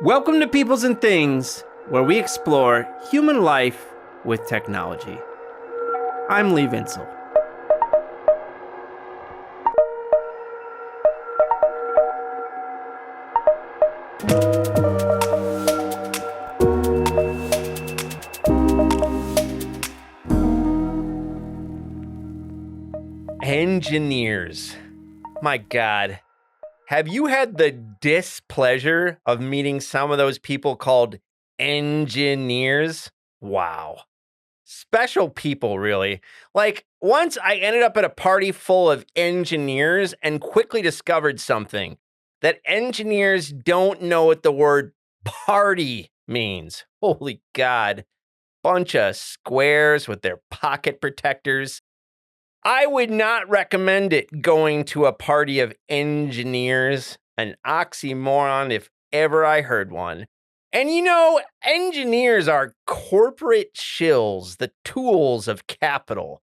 Welcome to Peoples and Things, where we explore human life with technology. I'm Lee Vinsel. Engineers. My God. Have you had the displeasure of meeting some of those people called engineers? Wow. Special people, really. Like, once I ended up at a party full of engineers and quickly discovered something that engineers don't know what the word party means. Holy God. Bunch of squares with their pocket protectors. I would not recommend it going to a party of engineers, an oxymoron if ever I heard one. And engineers are corporate shills, the tools of capital.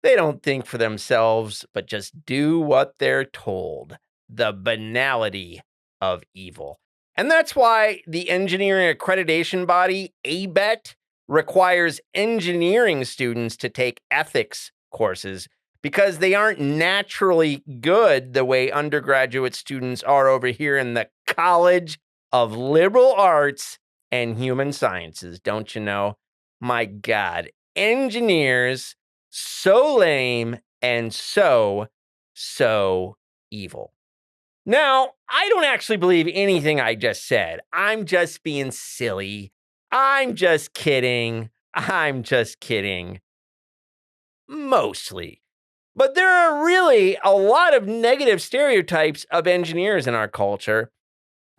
They don't think for themselves, but just do what they're told. The banality of evil. And that's why the engineering accreditation body, ABET, requires engineering students to take ethics courses because they aren't naturally good the way undergraduate students are over here in the College of Liberal Arts and Human Sciences. Don't you know? My God, engineers, so lame and so evil. Now, I don't actually believe anything I just said. I'm just being silly. I'm just kidding. Mostly. But there are really a lot of negative stereotypes of engineers in our culture,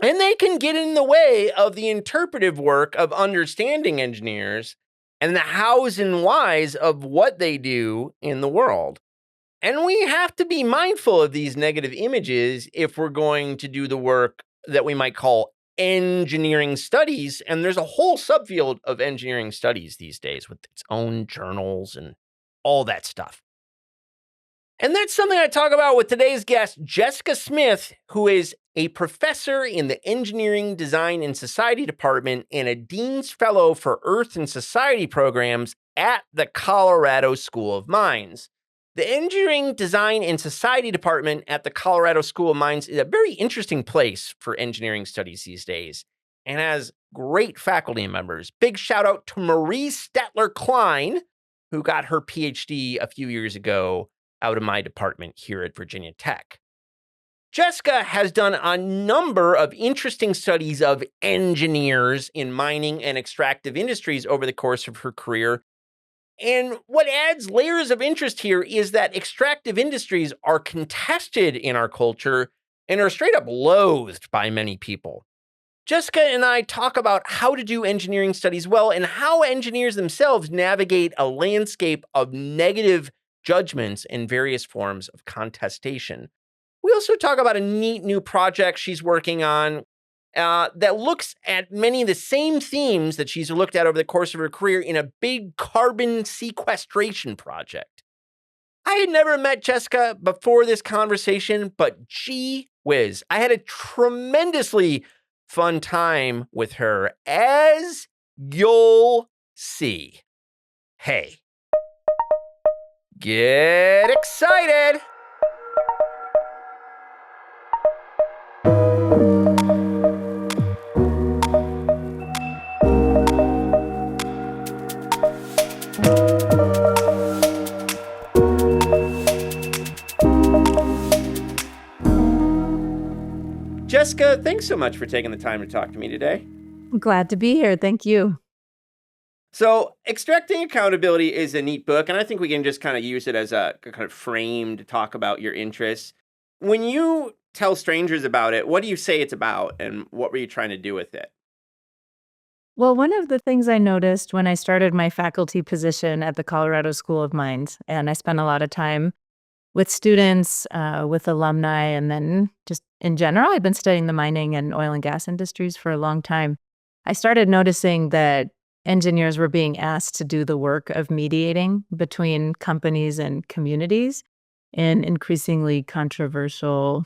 and they can get in the way of the interpretive work of understanding engineers and the hows and whys of what they do in the world. And we have to be mindful of these negative images if we're going to do the work that we might call engineering studies. And there's a whole subfield of engineering studies these days with its own journals and all that stuff. And that's something I talk about with today's guest, Jessica Smith, who is a professor in the Engineering, Design, and Society Department and a Dean's Fellow for Earth and Society programs at the Colorado School of Mines. The Engineering, Design, and Society Department at the Colorado School of Mines is a very interesting place for engineering studies these days and has great faculty members. Big shout out to Marie Stetler Klein, who got her PhD a few years ago out of my department here at Virginia Tech. Jessica has done a number of interesting studies of engineers in mining and extractive industries over the course of her career. And what adds layers of interest here is that extractive industries are contested in our culture and are straight up loathed by many people. Jessica and I talk about how to do engineering studies well and how engineers themselves navigate a landscape of negative judgments and various forms of contestation. We also talk about a neat new project she's working on that looks at many of the same themes that she's looked at over the course of her career in a big carbon sequestration project. I had never met Jessica before this conversation, but gee whiz, I had a tremendously fun time with her, as you'll see. Hey, get excited! Jessica, thanks so much for taking the time to talk to me today. I'm glad to be here. Thank you. So, Extracting Accountability is a neat book, and I think we can just kind of use it as a kind of frame to talk about your interests. When you tell strangers about it, what do you say it's about, and what were you trying to do with it? Well, one of the things I noticed when I started my faculty position at the Colorado School of Mines, and I spent a lot of time with students, with alumni, and then just in general, I've been studying the mining and oil and gas industries for a long time. I started noticing that engineers were being asked to do the work of mediating between companies and communities in increasingly controversial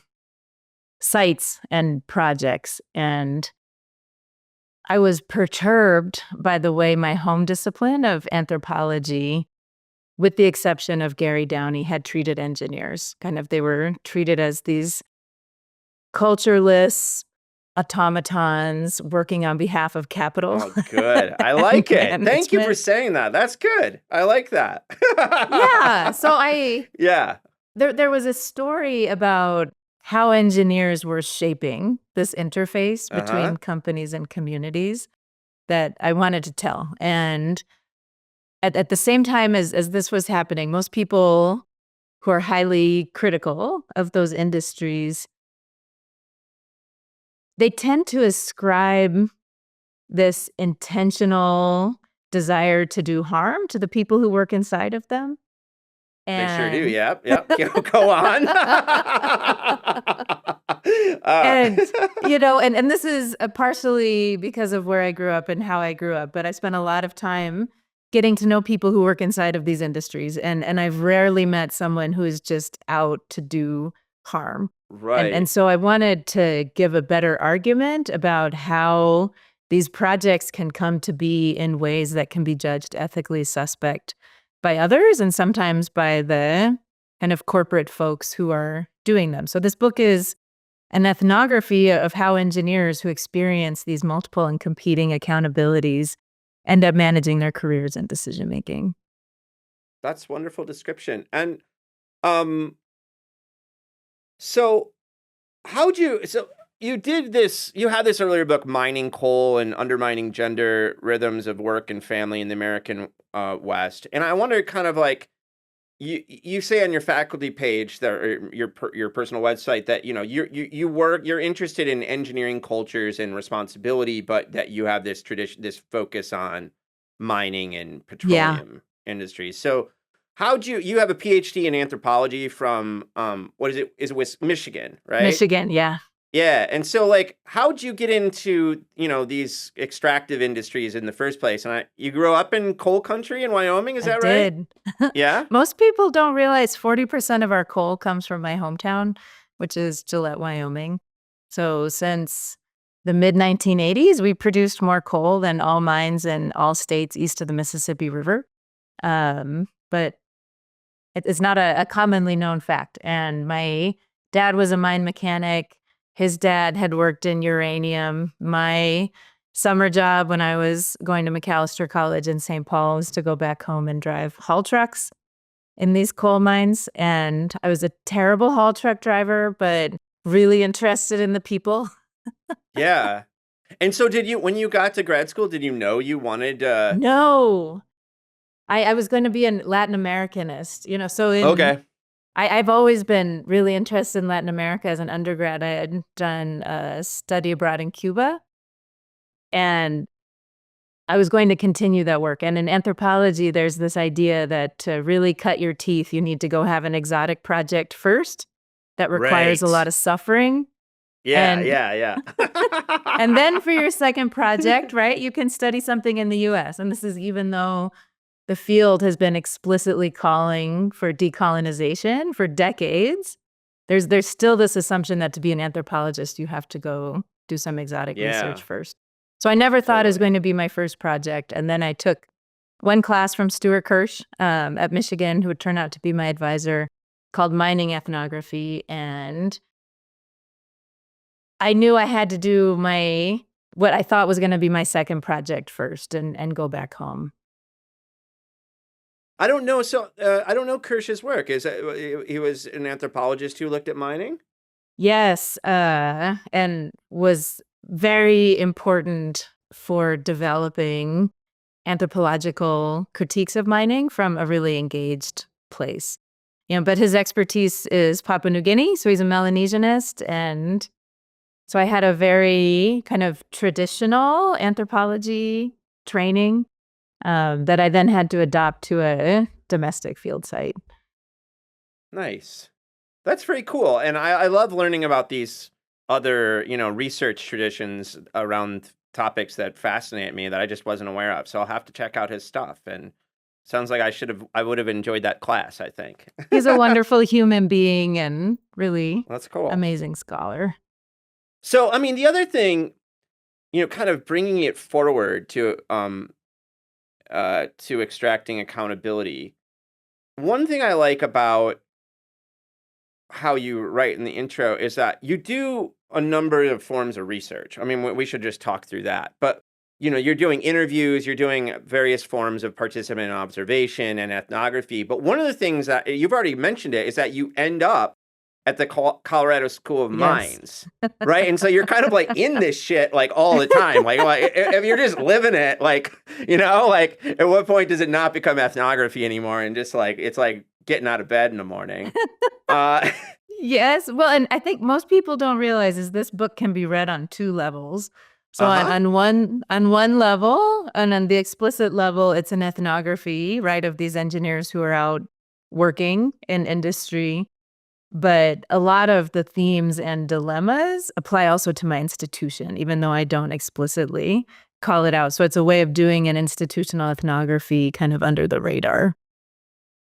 sites and projects. And I was perturbed by the way my home discipline of anthropology, with the exception of Gary Downey, had treated engineers. Kind of, they were treated as these cultureless automatons working on behalf of capital Oh, good. I and like it. Thank you for management. saying that. That's good. I like that. Yeah. So Yeah. there was a story about how engineers were shaping this interface Uh-huh. between companies and communities that I wanted to tell. And at the same time as this was happening, most people who are highly critical of those industries, they tend to ascribe this intentional desire to do harm to the people who work inside of them. They sure do. And Yep. Yep. Go on. uh, and and this is partially because of where I grew up and how I grew up, but I spent a lot of time getting to know people who work inside of these industries, and I've rarely met someone who is just out to do harm. And right. so I wanted to give a better argument about how these projects can come to be in ways that can be judged ethically suspect by others and sometimes by the kind of corporate folks who are doing them. So this book is an ethnography of how engineers who experience these multiple and competing accountabilities end up managing their careers and decision making. That's wonderful description. And um, so so you did this, you had this earlier book, Mining Coal and Undermining Gender Rhythms of Work and Family in the American West. And I wonder kind of like, you say on your faculty page that or your personal website that you're interested in engineering cultures and responsibility, but that you have this focus on mining and Yeah. petroleum industries. So how'd you have a PhD in anthropology from what is it? Is it with Michigan, right? Michigan. Yeah, Yeah, and so, like, how'd you get into, these extractive industries in the first place? And you grew up in coal country in Wyoming, is I that right? did. Yeah? Most people don't realize 40% of our coal comes from my hometown, which is Gillette, Wyoming. So since the mid 1980s, we produced more coal than all mines in all states east of the Mississippi River. But it's not a commonly known fact. And my dad was a mine mechanic. His dad had worked in uranium. My summer job when I was going to McAllister College in St. Paul was to go back home and drive haul trucks in these coal mines. And I was a terrible haul truck driver, but really interested in the people. Yeah. And so when you got to grad school, did you know you wanted No, I was going to be a Latin Americanist, so okay. I've always been really interested in Latin America. As an undergrad, I had done a study abroad in Cuba, and I was going to continue that work. And in anthropology, there's this idea that to really cut your teeth, you need to go have an exotic project first that requires a lot Right. of suffering. Yeah, And yeah, and then for yeah. your second project, right, you can study something in the US. And this is even though the field has been explicitly calling for decolonization for decades. There's still this assumption that to be an anthropologist, you have to go do some exotic research Yeah, first. So I never thought it was totally. going to be my first project. And then I took one class from Stuart Kirsch at Michigan, who would turn out to be my advisor, called Mining Ethnography. And I knew I had to do what I thought was going to be my second project first and go back home. I don't know. So I don't know Kirsch's work. Is that, he was an anthropologist who looked at mining? Yes, and was very important for developing anthropological critiques of mining from a really engaged place. But his expertise is Papua New Guinea, so he's a Melanesianist, and so I had a very kind of traditional anthropology training that I then had to adopt to a domestic field site. Nice. That's very cool. And I love learning about these other, research traditions around topics that fascinate me that I just wasn't aware of. So I'll have to check out his stuff. And sounds like I would have enjoyed that class, I think. He's a wonderful human being and really That's cool. amazing scholar. So, I mean, the other thing kind of bringing it forward to extracting accountability. One thing I like about how you write in the intro is that you do a number of forms of research. I mean, we should just talk through that. But you're doing interviews, you're doing various forms of participant observation and ethnography. But one of the things that you've already mentioned it is that you end up at the Colorado School of Yes. Mines, right? And so you're kind of like in this shit like all the time. Like if you're just living it, like like at what point does it not become ethnography anymore and just like it's like getting out of bed in the morning? Yes. Well, and I think most people don't realize is this book can be read on two levels. So on one level, and on the explicit level, it's an ethnography, right, of these engineers who are out working in industry. But a lot of the themes and dilemmas apply also to my institution, even though I don't explicitly call it out. So it's a way of doing an institutional ethnography kind of under the radar.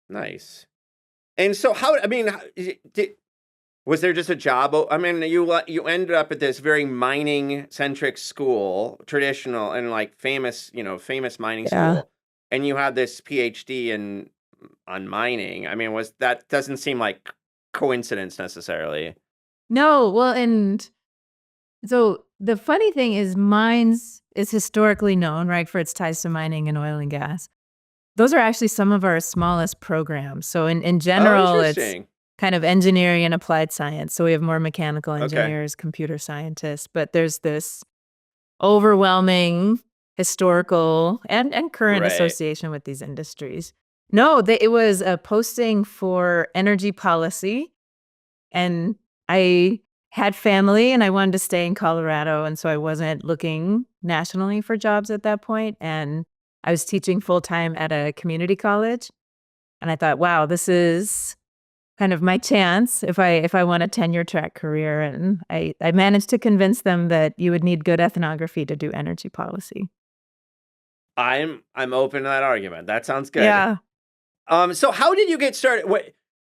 Nice. And so was there just a job? I mean, you ended up at this very mining centric school, traditional and like famous mining school, and you had this PhD on mining. I mean, doesn't seem like coincidence necessarily. No, well, and so the funny thing is mines is historically known, right, for its ties to mining and oil and gas. Those are actually some of our smallest programs. So in general, it's kind of engineering and applied science. So we have more mechanical engineers, computer scientists, but there's this overwhelming historical and current association with these industries. No, it was a posting for energy policy, and I had family and I wanted to stay in Colorado, and so I wasn't looking nationally for jobs at that point, and I was teaching full-time at a community college, and I thought, wow, this is kind of my chance if I want a tenure track career, and I managed to convince them that you would need good ethnography to do energy policy. I'm open to that argument. That sounds good. Yeah. So how did you get started?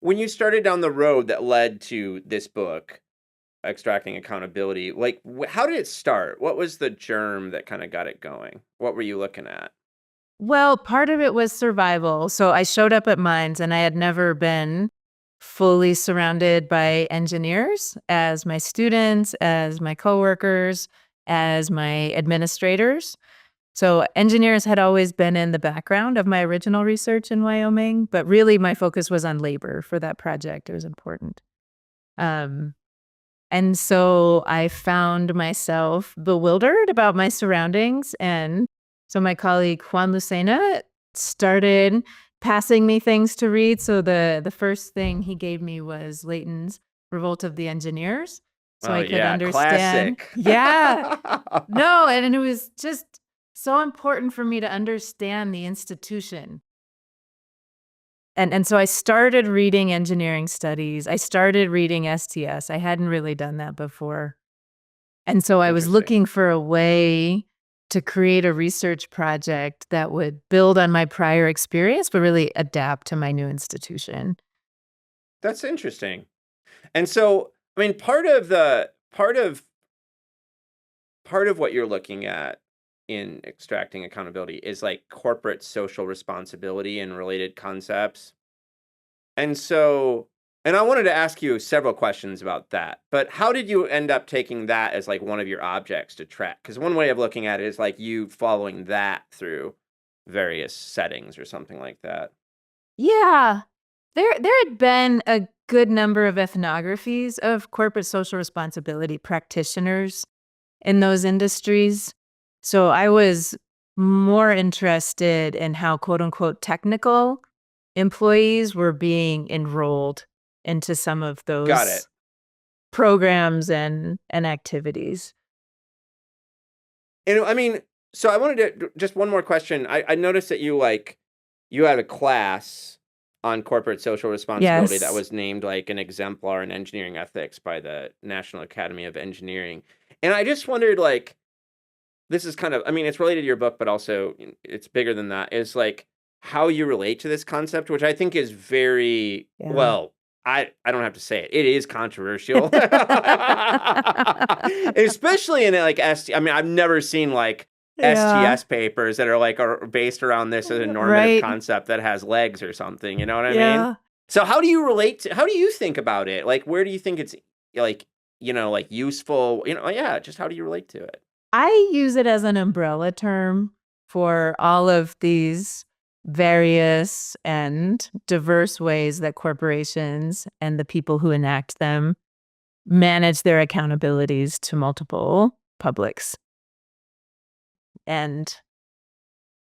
When you started down the road that led to this book, Extracting Accountability, like how did it start? What was the germ that kind of got it going? What were you looking at? Well, part of it was survival. So I showed up at mines and I had never been fully surrounded by engineers as my students, as my coworkers, as my administrators. So engineers had always been in the background of my original research in Wyoming, but really my focus was on labor for that project. It was important. And so I found myself bewildered about my surroundings. And so my colleague Juan Lucena started passing me things to read. So the first thing he gave me was Leighton's Revolt of the Engineers. So I could understand. Classic. Yeah. No, and it was just so important for me to understand the institution. And so I started reading engineering studies. I started reading STS. I hadn't really done that before. And so I was looking for a way to create a research project that would build on my prior experience, but really adapt to my new institution. That's interesting. And so, I mean, part of what you're looking at in extracting accountability is like corporate social responsibility and related concepts. And so, and I wanted to ask you several questions about that, but how did you end up taking that as like one of your objects to track? Because one way of looking at it is like you following that through various settings or something like that. Yeah. There had been a good number of ethnographies of corporate social responsibility practitioners in those industries. So I was more interested in how quote unquote technical employees were being enrolled into some of those programs and activities. And I mean, so I wanted to just one more question. I noticed that you had a class on corporate social responsibility that was named like an exemplar in engineering ethics by the National Academy of Engineering. And I just wondered, like, this is kind of, I mean, it's related to your book, but also it's bigger than that, is like how you relate to this concept, which I think is very, well, I don't have to say it. It is controversial. Especially in like ST. I mean, I've never seen like Yeah. STS papers that are like are based around this as a normative Right. concept that has legs or something. You know what I mean? Yeah. So how do you relate to how do you think about it? Like where do you think it's like, like useful? Yeah, just how do you relate to it? I use it as an umbrella term for all of these various and diverse ways that corporations and the people who enact them manage their accountabilities to multiple publics. And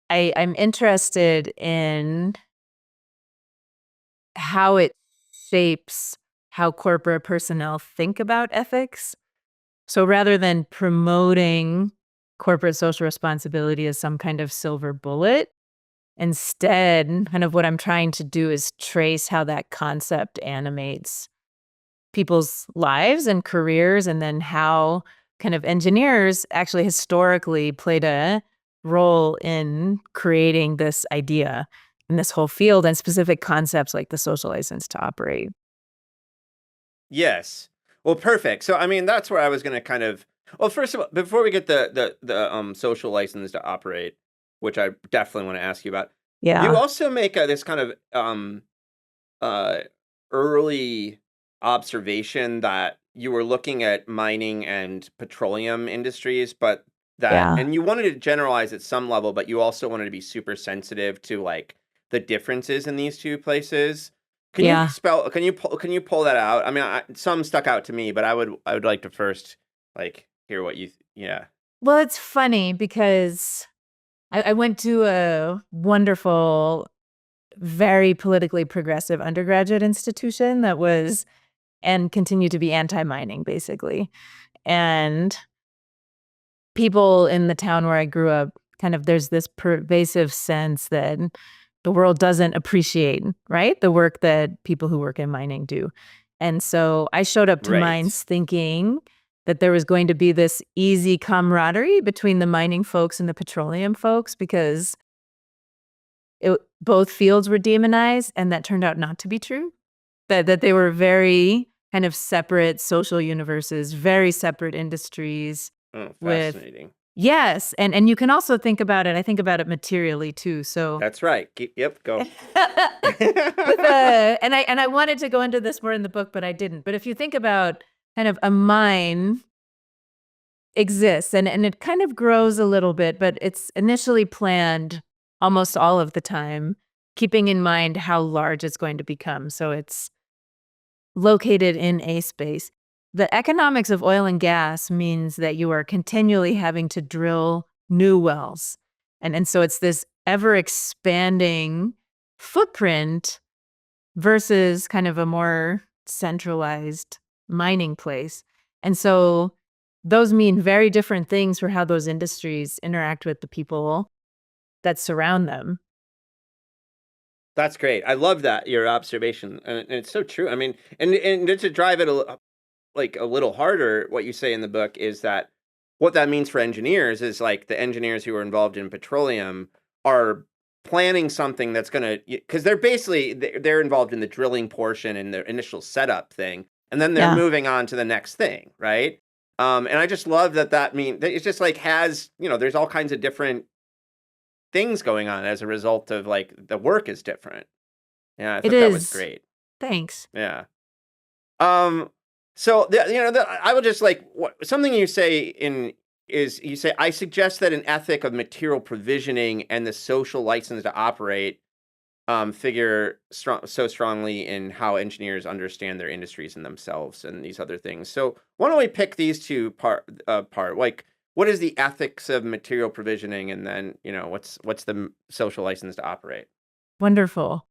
I'm interested in how it shapes how corporate personnel think about ethics. So rather than promoting corporate social responsibility as some kind of silver bullet, instead, kind of what I'm trying to do is trace how that concept animates people's lives and careers, and then how kind of engineers actually historically played a role in creating this idea in this whole field and specific concepts like the social license to operate. Yes. Well, perfect. So, I mean, that's where I was going to kind of. Well, first of all, before we get the social license to operate, which I definitely want to ask you about, you Yeah. also make this kind of uh early observation that you were looking at mining and petroleum industries, but that Yeah. and you wanted to generalize at some level, but you also wanted to be super sensitive to like the differences in these two places. Yeah. Can you pull that out? I mean, some stuck out to me, but I would like to first like hear what yeah. Well, it's funny because I went to a wonderful, very politically progressive undergraduate institution that was and continued to be anti-mining, basically. And people in the town where I grew up, kind of there's this pervasive sense that the world doesn't appreciate, right, the work that people who work in mining do. And so I showed up to Right. mines thinking that there was going to be this easy camaraderie between the mining folks and the petroleum folks because both fields were demonized, and that turned out not to be true. That they were very kind of separate social universes, very separate industries Oh, with fascinating. yes, and you can also think about it I think about it materially too, so That's right. Yep, go. with, and I wanted to go into this more in the book, but I didn't, but if you think about kind of a mine exists and it kind of grows a little bit, but it's initially planned almost all of the time, keeping in mind how large it's going to become, so it's located in a space. The economics of oil and gas means that you are continually having to drill new wells. And so it's this ever expanding footprint versus kind of a more centralized mining place. And so those mean very different things for how those industries interact with the people that surround them. That's great. I love that, your observation, and it's so true. I mean, and just to drive it like a little harder, what you say in the book is that what that means for engineers is like the engineers who are involved in petroleum are planning something that's going to because they're basically they're involved in the drilling portion and the initial setup thing, and then they're Yeah, moving on to the next thing, right? And I just love that mean that it's just like has there's all kinds of different things going on as a result of like the work is different. Yeah, I it thought that was is. great. Thanks. Yeah. Um, so I would just like something you say in is you say I suggest that an ethic of material provisioning and the social license to operate figure so strongly in how engineers understand their industries and themselves and these other things. So why don't we pick these two part like what is the ethics of material provisioning and then what's the social license to operate? Wonderful.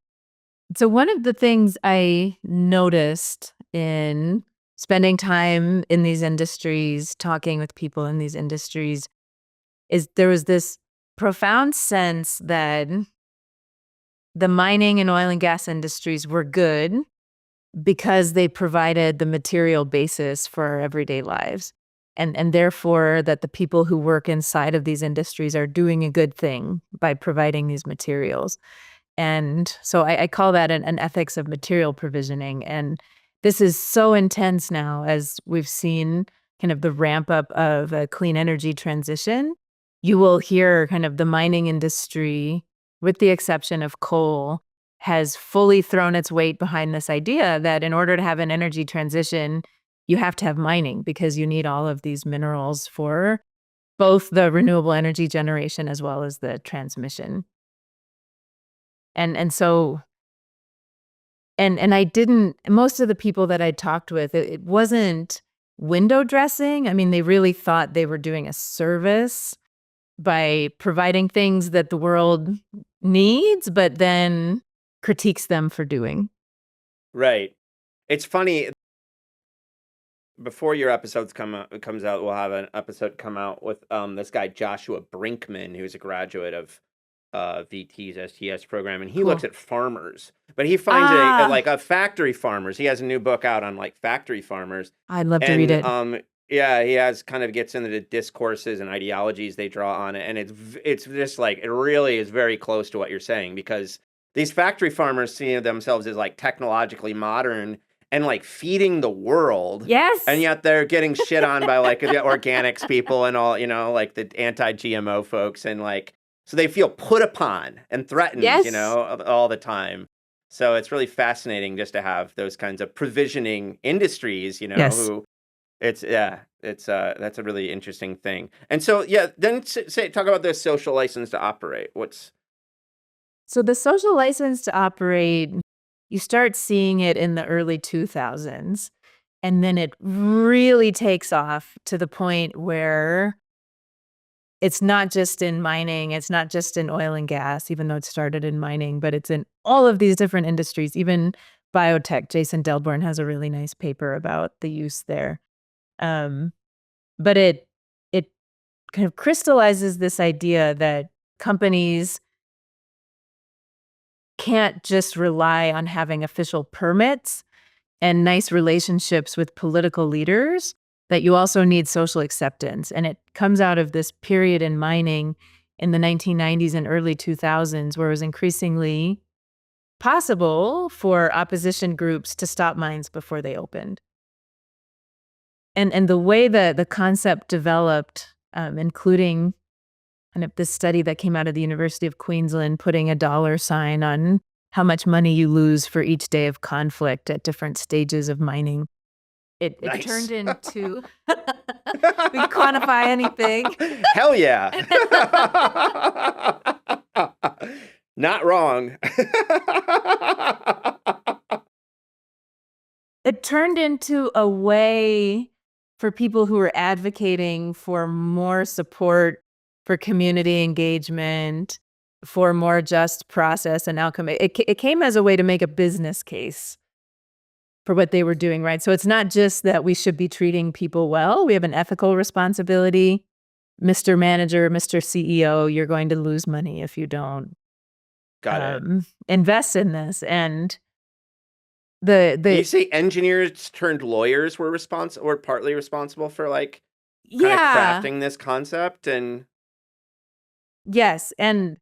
So, one of the things I noticed in spending time in these industries, talking with people in these industries, is there was this profound sense that the mining and oil and gas industries were good because they provided the material basis for our everyday lives. And therefore, that the people who work inside of these industries are doing a good thing by providing these materials. And so I call that an ethics of material provisioning. And this is so intense now as we've seen kind of the ramp up of a clean energy transition. You will hear kind of the mining industry, with the exception of coal, has fully thrown its weight behind this idea that in order to have an energy transition, you have to have mining because you need all of these minerals for both the renewable energy generation as well as the transmission. And so and I didn't most of the people that I talked with, it wasn't window dressing. I mean, they really thought they were doing a service by providing things that the world needs, but then critiques them for doing. Right. It's funny. Before your episodes comes out, we'll have an episode come out with this guy Joshua Brinkman, who's a graduate of VT's STS program, and he Cool. looks at farmers, but he finds like Ah, a factory farmers. He has a new book out on like factory farmers, I'd love to read and it. yeah, he has kind of gets into the discourses and ideologies they draw on it, and it's just like it really is very close to what you're saying because these factory farmers see themselves as like technologically modern and like feeding the world. And Yes. yet they're getting shit on by like the organics people and all, like the anti-GMO folks. And like, so they feel put upon and threatened, Yes. all the time. So it's really fascinating just to have those kinds of provisioning industries, Yes. who that's a really interesting thing. And so, yeah, then talk about the social license to operate. So the social license to operate, you start seeing it in the early 2000s, and then it really takes off to the point where it's not just in mining, it's not just in oil and gas, even though it started in mining, but it's in all of these different industries, even biotech. Jason Delborn has a really nice paper about the use there. Um, but it kind of crystallizes this idea that companies can't just rely on having official permits and nice relationships with political leaders, that you also need social acceptance. And it comes out of this period in mining in the 1990s and early 2000s where it was increasingly possible for opposition groups to stop mines before they opened. And the way that the concept developed, including kind of this study that came out of the University of Queensland, putting a dollar sign on how much money you lose for each day of conflict at different stages of mining. It Nice. turned into we can quantify anything. Hell yeah. Not wrong. It turned into a way for people who were advocating for more support for community engagement, for more just process and outcome. It came as a way to make a business case for what they were doing, right? So it's not just that we should be treating people well. We have an ethical responsibility. Mr. Manager, Mr. CEO, you're going to lose money if you don't Got it. invest in this. And You the say engineers turned lawyers were partly responsible for like kind of yeah, crafting this concept and yes. And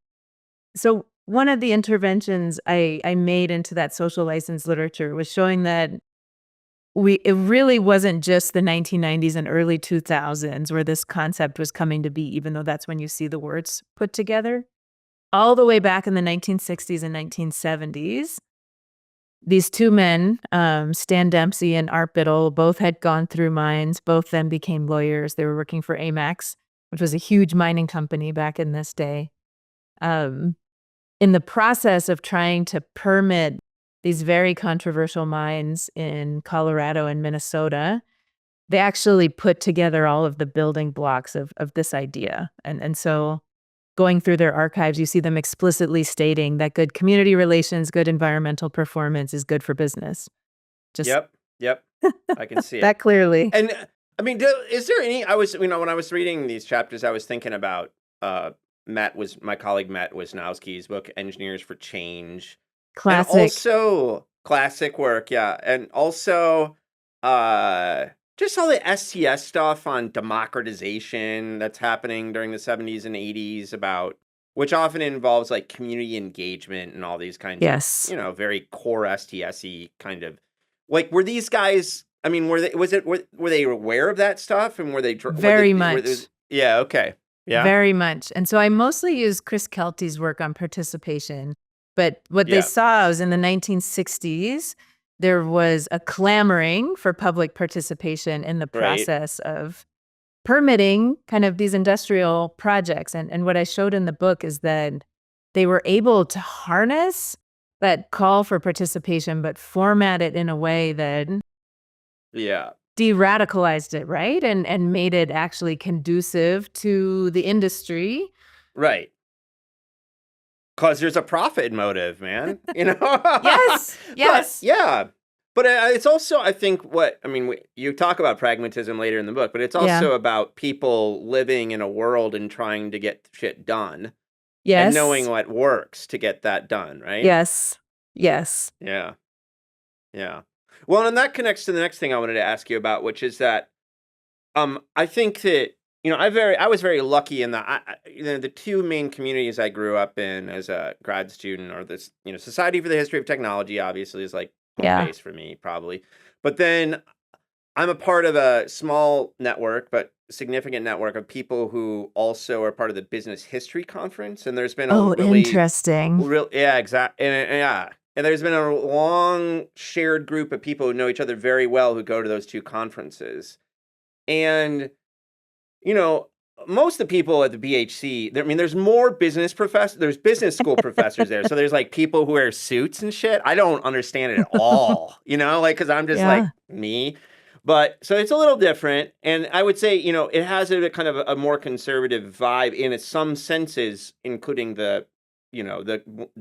so one of the interventions I made into that social license literature was showing that it really wasn't just the 1990s and early 2000s where this concept was coming to be, even though that's when you see the words put together. All the way back in the 1960s and 1970s, these two men, Stan Dempsey and Art Biddle, both had gone through mines. Both then became lawyers. They were working for Amex, which was a huge mining company back in this day. Um, in the process of trying to permit these very controversial mines in Colorado and Minnesota, they actually put together all of the building blocks of this idea. And so going through their archives, you see them explicitly stating that good community relations, good environmental performance is good for business. Just yep, yep. I can see it. that clearly. And I mean, is there any when I was reading these chapters, I was thinking about my colleague Matt Wisnowski's book Engineers for Change. And Classic. also classic work, yeah. And also just all the STS stuff on democratization that's happening during the 70s and 80s about which often involves like community engagement and all these kinds of, Yes. very core STS-y kind of, like, were these guys, I mean, were they aware of that stuff, and were they, Very much. yeah, okay. Yeah. Very much. And so I mostly use Chris Kelty's work on participation. But what they Yeah. saw was in the 1960s, there was a clamoring for public participation in the Right. process of permitting kind of these industrial projects. And what I showed in the book is that they were able to harness that call for participation, but format it in a way that Yeah. de-radicalized it, right? And made it actually conducive to the industry. Right. Because there's a profit motive, man. Yes, But yes. yeah, but it's also, I think, you talk about pragmatism later in the book, but it's Yeah. also about people living in a world and trying to get shit done and Yes. knowing what works to get that done, right? Yes. Yes. Yeah. Yeah. Well, and that connects to the next thing I wanted to ask you about, which is that I think that, I was very lucky in that the two main communities I grew up in as a grad student are this, Society for the History of Technology, obviously, is like home Yeah. base for me, probably. But then I'm a part of a small network, but significant network of people who also are part of the Business History Conference. And there's been a Oh, really, interesting. yeah, exactly. Yeah. And there's been a long shared group of people who know each other very well who go to those two conferences. And most of the people at the BHC, there's more business professors, there's business school professors there. So there's like people who wear suits and shit. I don't understand it at all, because I'm just like me. But so it's a little different. And I would say, it has a kind of a more conservative vibe in some senses, including the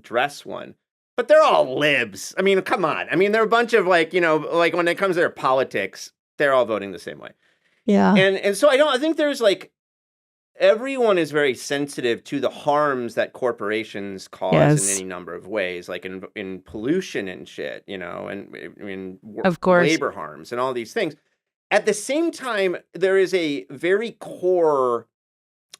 dress one. But they're all libs. I mean, come on. I mean, they're a bunch of like when it comes to their politics, they're all voting the same way. Yeah. And so I think there's like, everyone is very sensitive to the harms that corporations cause in any number of ways, like in pollution and shit, and in Of course. labor harms and all these things. At the same time, there is a very core,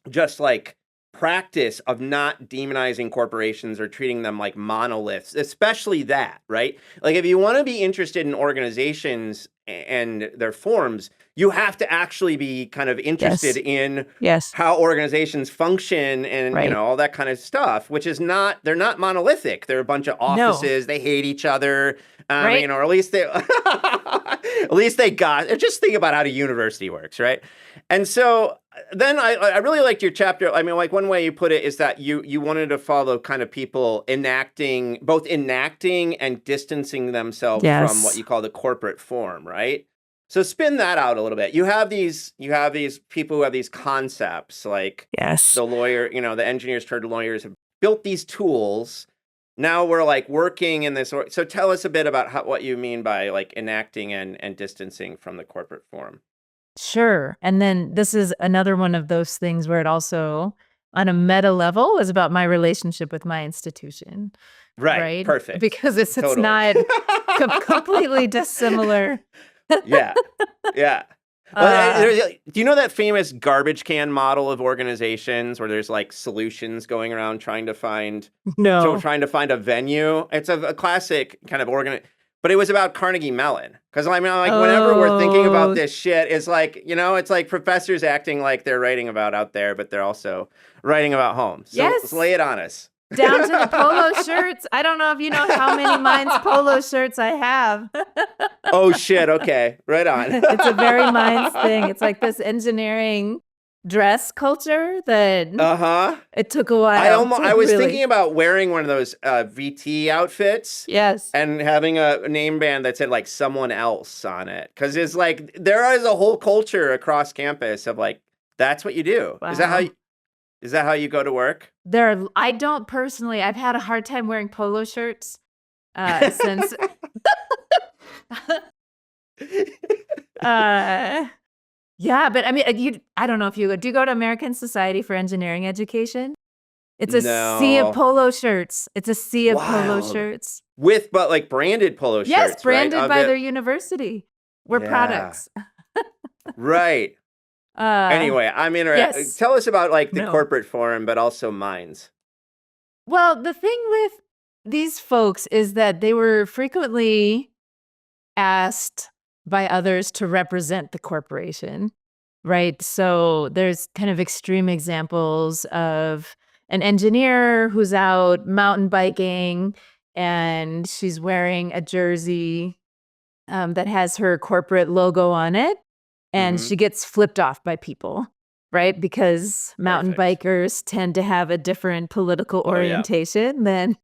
just like, practice of not demonizing corporations or treating them like monoliths, especially that, right? Like, if you want to be interested in organizations and their forms, you have to actually be kind of interested in how organizations function and, all that kind of stuff, which is they're not monolithic. They're a bunch of offices. They hate each other, or at least just think about how the university works, right? And so then I really liked your chapter. I mean, like, one way you put it is that you wanted to follow kind of people both enacting and distancing themselves from what you call the corporate form, right? So spin that out a little bit. You have these people who have these concepts, like the lawyer, the engineers turned lawyers have built these tools. Now we're like working in this. So tell us a bit about what you mean by like enacting and distancing from the corporate form. Sure. And then this is another one of those things where it also, on a meta level, is about my relationship with my institution. Right. Perfect. Because it's not completely dissimilar. Yeah. Yeah. Do you know that famous garbage can model of organizations where there's like solutions going around trying to find a venue? It's a classic kind of but it was about Carnegie Mellon. Because I mean, like, whenever we're thinking about this shit, it's like, it's like professors acting like they're writing about out there, but they're also writing about home. So lay it on us. Down to the polo shirts. I don't know if you know how many Minds polo shirts I have. Oh, shit. Okay. Right on. It's a very Minds thing. It's like this engineering dress culture that it took a while. I was thinking about wearing one of those VT outfits. Yes. And having a name band that said like someone else on it. Because it's like, there is a whole culture across campus of like, that's what you do. Wow. Is that how you go to work? I don't personally. I've had a hard time wearing polo shirts since. Yeah, but I mean, I don't know if do you go to American Society for Engineering Education? It's a sea of polo shirts. It's a sea of polo shirts. But like branded polo shirts. Yes, branded by their university. We're products. Right. Anyway, I'm interested. Tell us about like the corporate forum, but also Minds. Well, the thing with these folks is that they were frequently asked by others to represent the corporation, right? So there's kind of extreme examples of an engineer who's out mountain biking and she's wearing a jersey that has her corporate logo on it, and Mm-hmm. she gets flipped off by people, right? Because mountain Perfect. bikers tend to have a different political Oh yeah. orientation than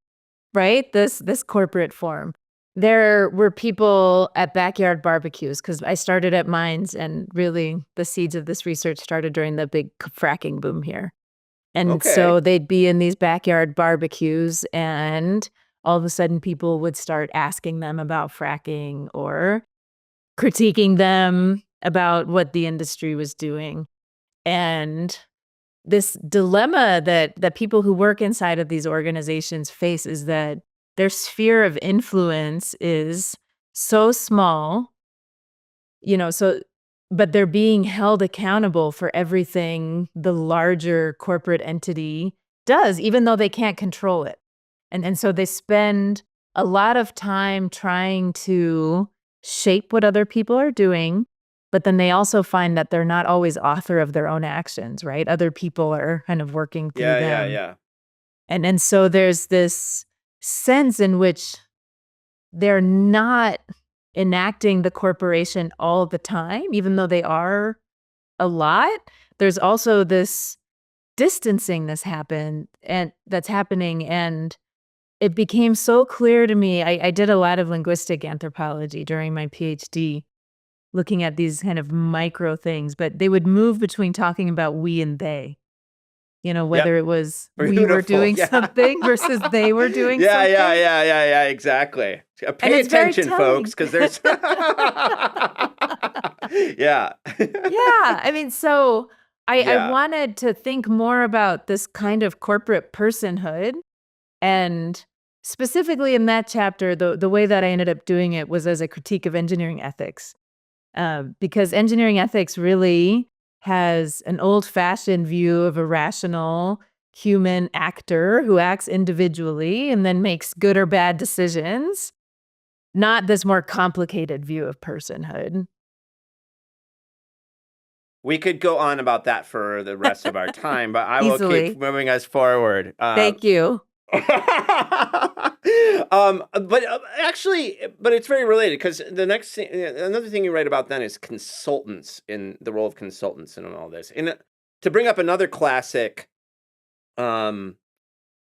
right this corporate form. There were people at backyard barbecues because I started at mines, and really the seeds of this research started during the big fracking boom here. And Okay. so they'd be in these backyard barbecues, and all of a sudden people would start asking them about fracking or critiquing them about what the industry was doing. And this dilemma that people who work inside of these organizations face is that their sphere of influence is so small, so but they're being held accountable for everything the larger corporate entity does, even though they can't control it. And so they spend a lot of time trying to shape what other people are doing, but then they also find that they're not always author of their own actions, right? Other people are kind of working through Yeah, yeah, them. yeah. And so there's this sense in which they're not enacting the corporation all the time, even though they are a lot. There's also this distancing that's happening. And it became so clear to me. I did a lot of linguistic anthropology during my PhD, looking at these kind of micro things, but they would move between talking about we and they, Yep. whether it was we were Beautiful. doing Yeah. something versus they were doing Yeah, yeah, something. yeah, yeah, yeah, exactly. And Pay it's very attention, folks, telling. because there's yeah. Yeah, I mean, so I Yeah. wanted to think more about this kind of corporate personhood, and specifically in that chapter, the way that I ended up doing it was as a critique of engineering ethics, because engineering ethics really has an old-fashioned view of a rational human actor who acts individually and then makes good or bad decisions, not this more complicated view of personhood. We could go on about that for the rest of our time, but I will keep Easily. moving us forward. Thank you. But it's very related because the next thing, another thing you write about then is consultants in the role of consultants and all this. And to bring up another classic, um,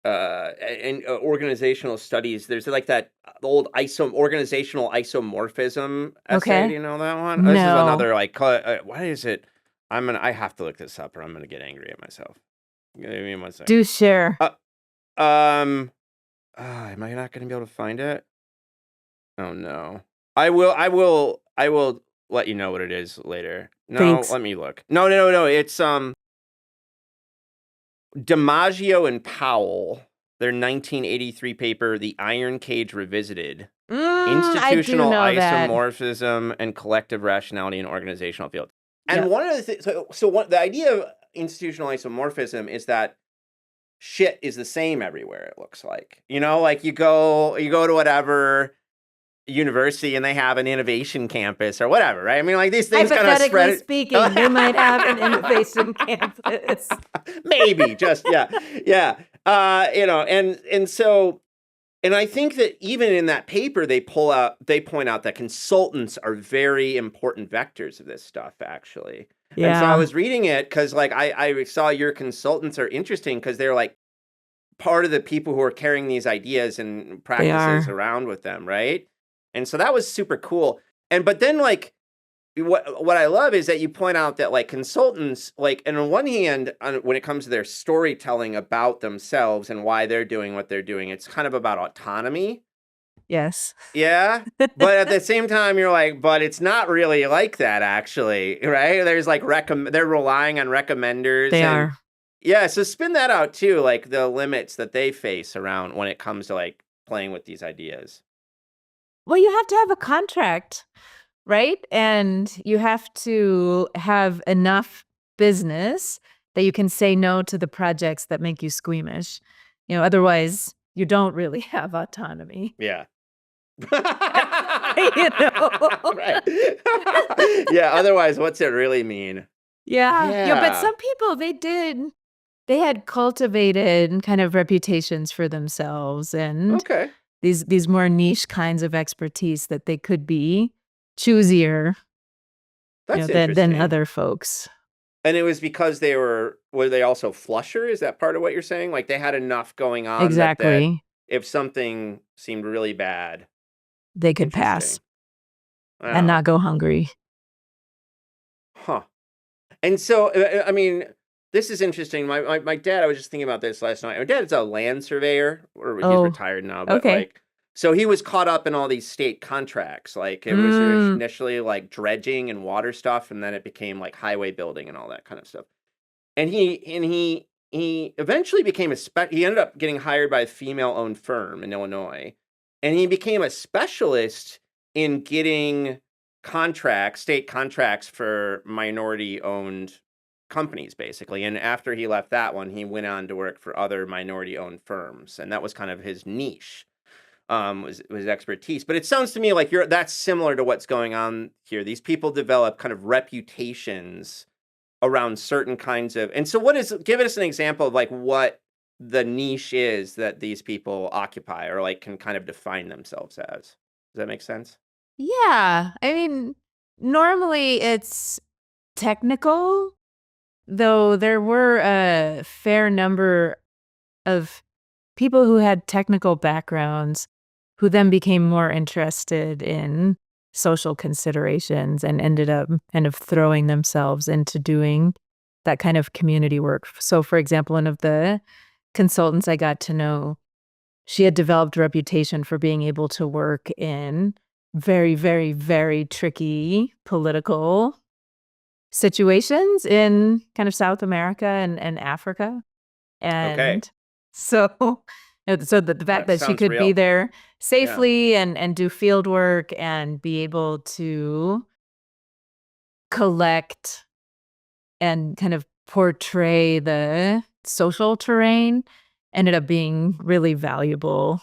in organizational studies, there's like that old organizational isomorphism essay. Okay. Do you know that one? This is No. another like, what is it? I have to look this up or I'm gonna get angry at myself. Give me 1 second. Do share. Am I not gonna be able to find it? Oh no. I will let you know what it is later. No, Thanks. let me look. No. It's DiMaggio and Powell, their 1983 paper, The Iron Cage Revisited. I do Institutional know that. isomorphism and collective rationality in organizational fields. And Yep. one of the things, the idea of institutional isomorphism is that shit is the same everywhere. It looks like, like you go to whatever university and they have an innovation campus or whatever, right? I mean, like these things kind of spread. Hypothetically speaking, they might have an innovation campus. Maybe just yeah. And I think that even in that paper, they point out that consultants are very important vectors of this stuff, actually. And so I Yeah. was reading it because, like, I saw your consultants are interesting because they're like part of the people who are carrying these ideas and They practices are. around with them, right? And so that was super cool. But then, like, what I love is that you point out that like consultants, like, and on one hand, when it comes to their storytelling about themselves and why they're doing what they're doing, it's kind of about autonomy. Yes. Yeah. But at the same time, you're like, but it's not really like that, actually, right? There's like they're relying on recommenders They and are. yeah. So spin that out too, like the limits that they face around when it comes to like playing with these ideas. Well, you have to have a contract, right? And you have to have enough business that you can say no to the projects that make you squeamish. Otherwise you don't really have autonomy. Yeah. You know? Right. Yeah, otherwise, what's it really mean? Yeah, but Yeah. some people, they had cultivated kind of reputations for themselves and Okay. these more niche kinds of expertise that they could be choosier, That's than interesting. other folks. And it was because were they also flusher? Is that part of what you're saying? Like they had enough going on that Exactly. if something seemed really bad, They could pass interesting. and Wow. not go hungry. Huh. And so, I mean, this is interesting. My dad, I was just thinking about this last night. My dad's a land surveyor, or he's Oh, retired now, but okay. like, so he was caught up in all these state contracts. Like, it was Mm, initially like dredging and water stuff, and then it became like highway building and all that kind of stuff. And he eventually became he ended up getting hired by a female-owned firm in Illinois, and he became a specialist in getting state contracts for minority-owned companies, basically. And after he left that one, he went on to work for other minority-owned firms, and that was kind of his niche, was expertise. But it sounds to me like that's similar to what's going on here. These people develop kind of reputations around certain kinds of, and so give us an example of like what the niche is that these people occupy or like can kind of define themselves as. Does that make sense? yeah. I mean, normally it's technical, though there were a fair number of people who had technical backgrounds who then became more interested in social considerations and ended up kind of throwing themselves into doing that kind of community work. So, for example, one of the consultants I got to know, she had developed a reputation for being able to work in very, very, very tricky political situations in kind of South America and Africa. Okay. And so so the fact That that she sounds could be real. there Yeah. safely and do field work and be able to collect and kind of portray the social terrain ended up being really valuable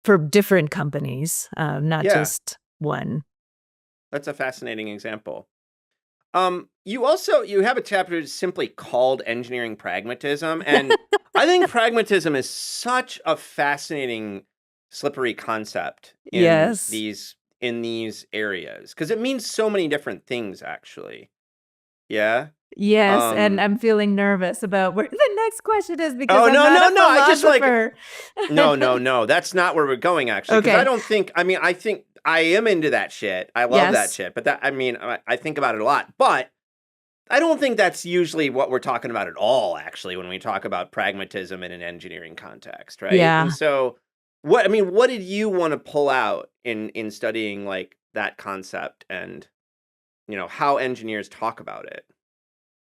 for different companies, not Yeah. just one. That's a fascinating example. You have a chapter that's simply called engineering pragmatism, and I think pragmatism is such a fascinating, slippery concept Yes. in these areas because it means so many different things, actually. Yeah. Yes, and Um. I'm feeling nervous about where the next question is because Oh I'm no not no a no! I just like philosopher. no. That's not where we're going actually because I Okay. don't think. I mean, I think I am into that shit. I love that Yes. shit, but that I mean, I think about it a lot, but I don't think that's usually what we're talking about at all, actually, when we talk about pragmatism in an engineering context, right? And Yeah. so, what did you want to pull out in studying like that concept and how engineers talk about it?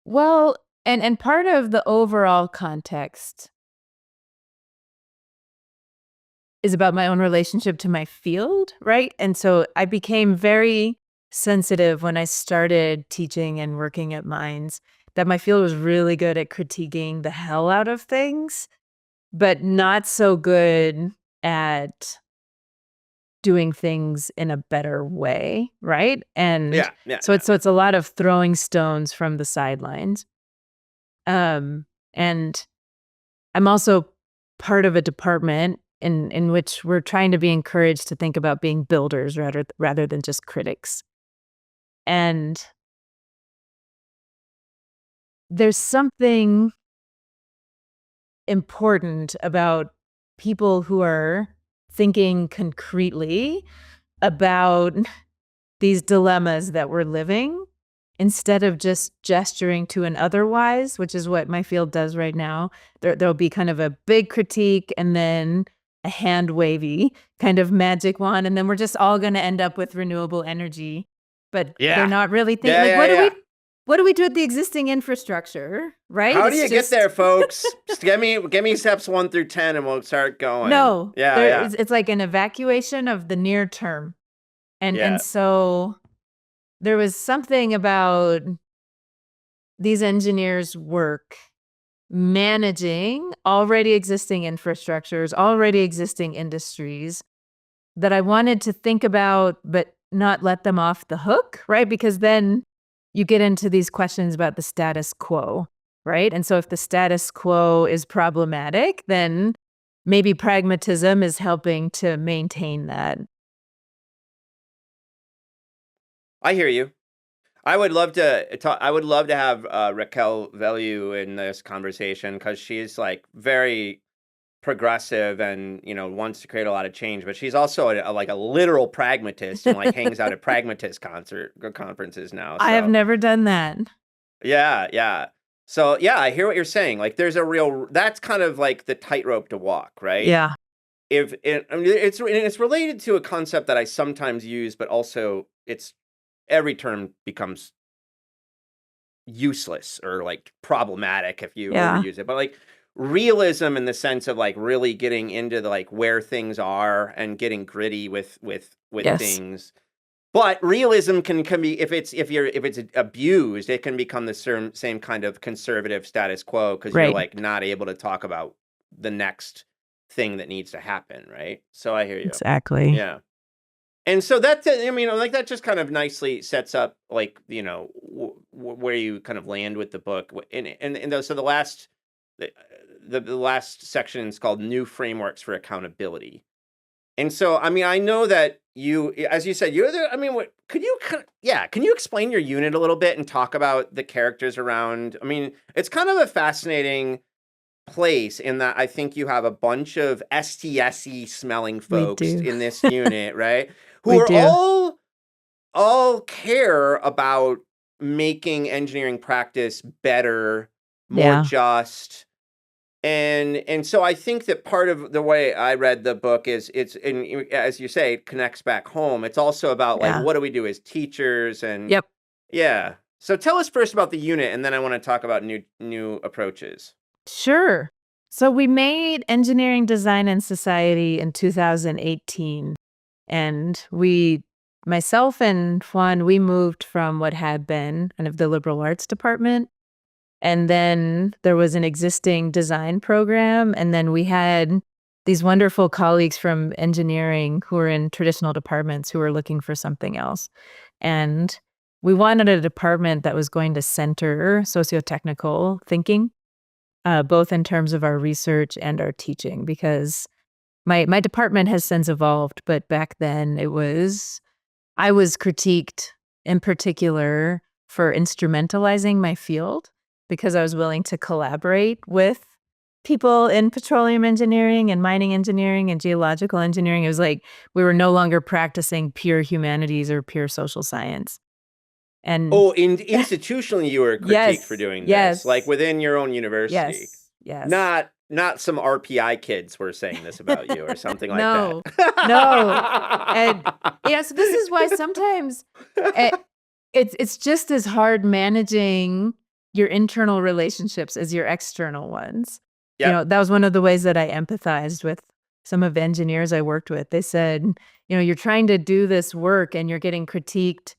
Well, and part of the overall context is about my own relationship to my field, right? And so I became very sensitive when I started teaching and working at mines that my field was really good at critiquing the hell out of things, but not so good at doing things in a better way, right? And Yeah, yeah, so yeah. it's a lot of throwing stones from the sidelines. And I'm also part of a department in which we're trying to be encouraged to think about being builders rather than just critics. And there's something important about people who are thinking concretely about these dilemmas that we're living instead of just gesturing to an otherwise, which is what my field does right now. There'll be kind of a big critique and then a hand wavy kind of magic wand, and then we're just all going to end up with renewable energy. But they're Yeah. not really thinking Yeah, like yeah, yeah. what do we do with the existing infrastructure, right? How do It's you get just there, folks? Just give me steps 1 through 10 and we'll start going. no. Yeah, There yeah. is it's like an evacuation of the near term. And Yeah. so there was something about these engineers' work managing already existing infrastructures, already existing industries that I wanted to think about, but not let them off the hook, right? Because then you get into these questions about the status quo, right? And so if the status quo is problematic, then maybe pragmatism is helping to maintain that. I hear you. I would love to talk. I would love to have Raquel Value in this conversation because she's like very progressive and wants to create a lot of change. But she's also like a literal pragmatist and like hangs out at pragmatist conferences now. I have So never done that. yeah, yeah. So yeah, I hear what you're saying. Like, there's a real that's kind of like the tightrope to walk, right? Yeah. If it, I mean, it's related to a concept that I sometimes use, but also it's every term becomes useless or like problematic if you Yeah. overuse it. But like realism in the sense of like really getting into the like where things are and getting gritty with Yes. things. But realism can be if it's abused, it can become the same kind of conservative status quo because you're Right. like not able to talk about the next thing that needs to happen, right? So I hear you. Exactly. Yeah. And so that I mean, like that just kind of nicely sets up like where you kind of land with the book. So the last section is called New Frameworks for Accountability. And so I mean, I know that you, as you said, you're the. I mean, what could you can you explain your unit a little bit and talk about the characters around? I mean, it's kind of a fascinating place in that I think you have a bunch of STS-y smelling We folks do. in this unit, right? Who We are do. all care about making engineering practice better, more Yeah. just. And so I think that part of the way I read the book is as you say, it connects back home. It's also about like Yeah. what do we do as teachers and Yep. yeah. So tell us first about the unit and then I want to talk about new approaches. Sure. So we made Engineering, Design, and Society in 2018. And myself and Juan, we moved from what had been kind of the liberal arts department. And then there was an existing design program. And then we had these wonderful colleagues from engineering who were in traditional departments who were looking for something else. And we wanted a department that was going to center socio-technical thinking, both in terms of our research and our teaching, because my department has since evolved, but back then I was critiqued in particular for instrumentalizing my field because I was willing to collaborate with people in petroleum engineering and mining engineering and geological engineering. It was like we were no longer practicing pure humanities or pure social science. And Oh, institutionally, you were critiqued for yes, doing this, like yes, within your own university. yes, yes. Not some RPI kids were saying this about you or something like that. No, no. And yeah, so this is why sometimes eh, it's just as hard managing your internal relationships as your external ones. Yep. That was one of the ways that I empathized with some of the engineers I worked with. They said, you're trying to do this work and you're getting critiqued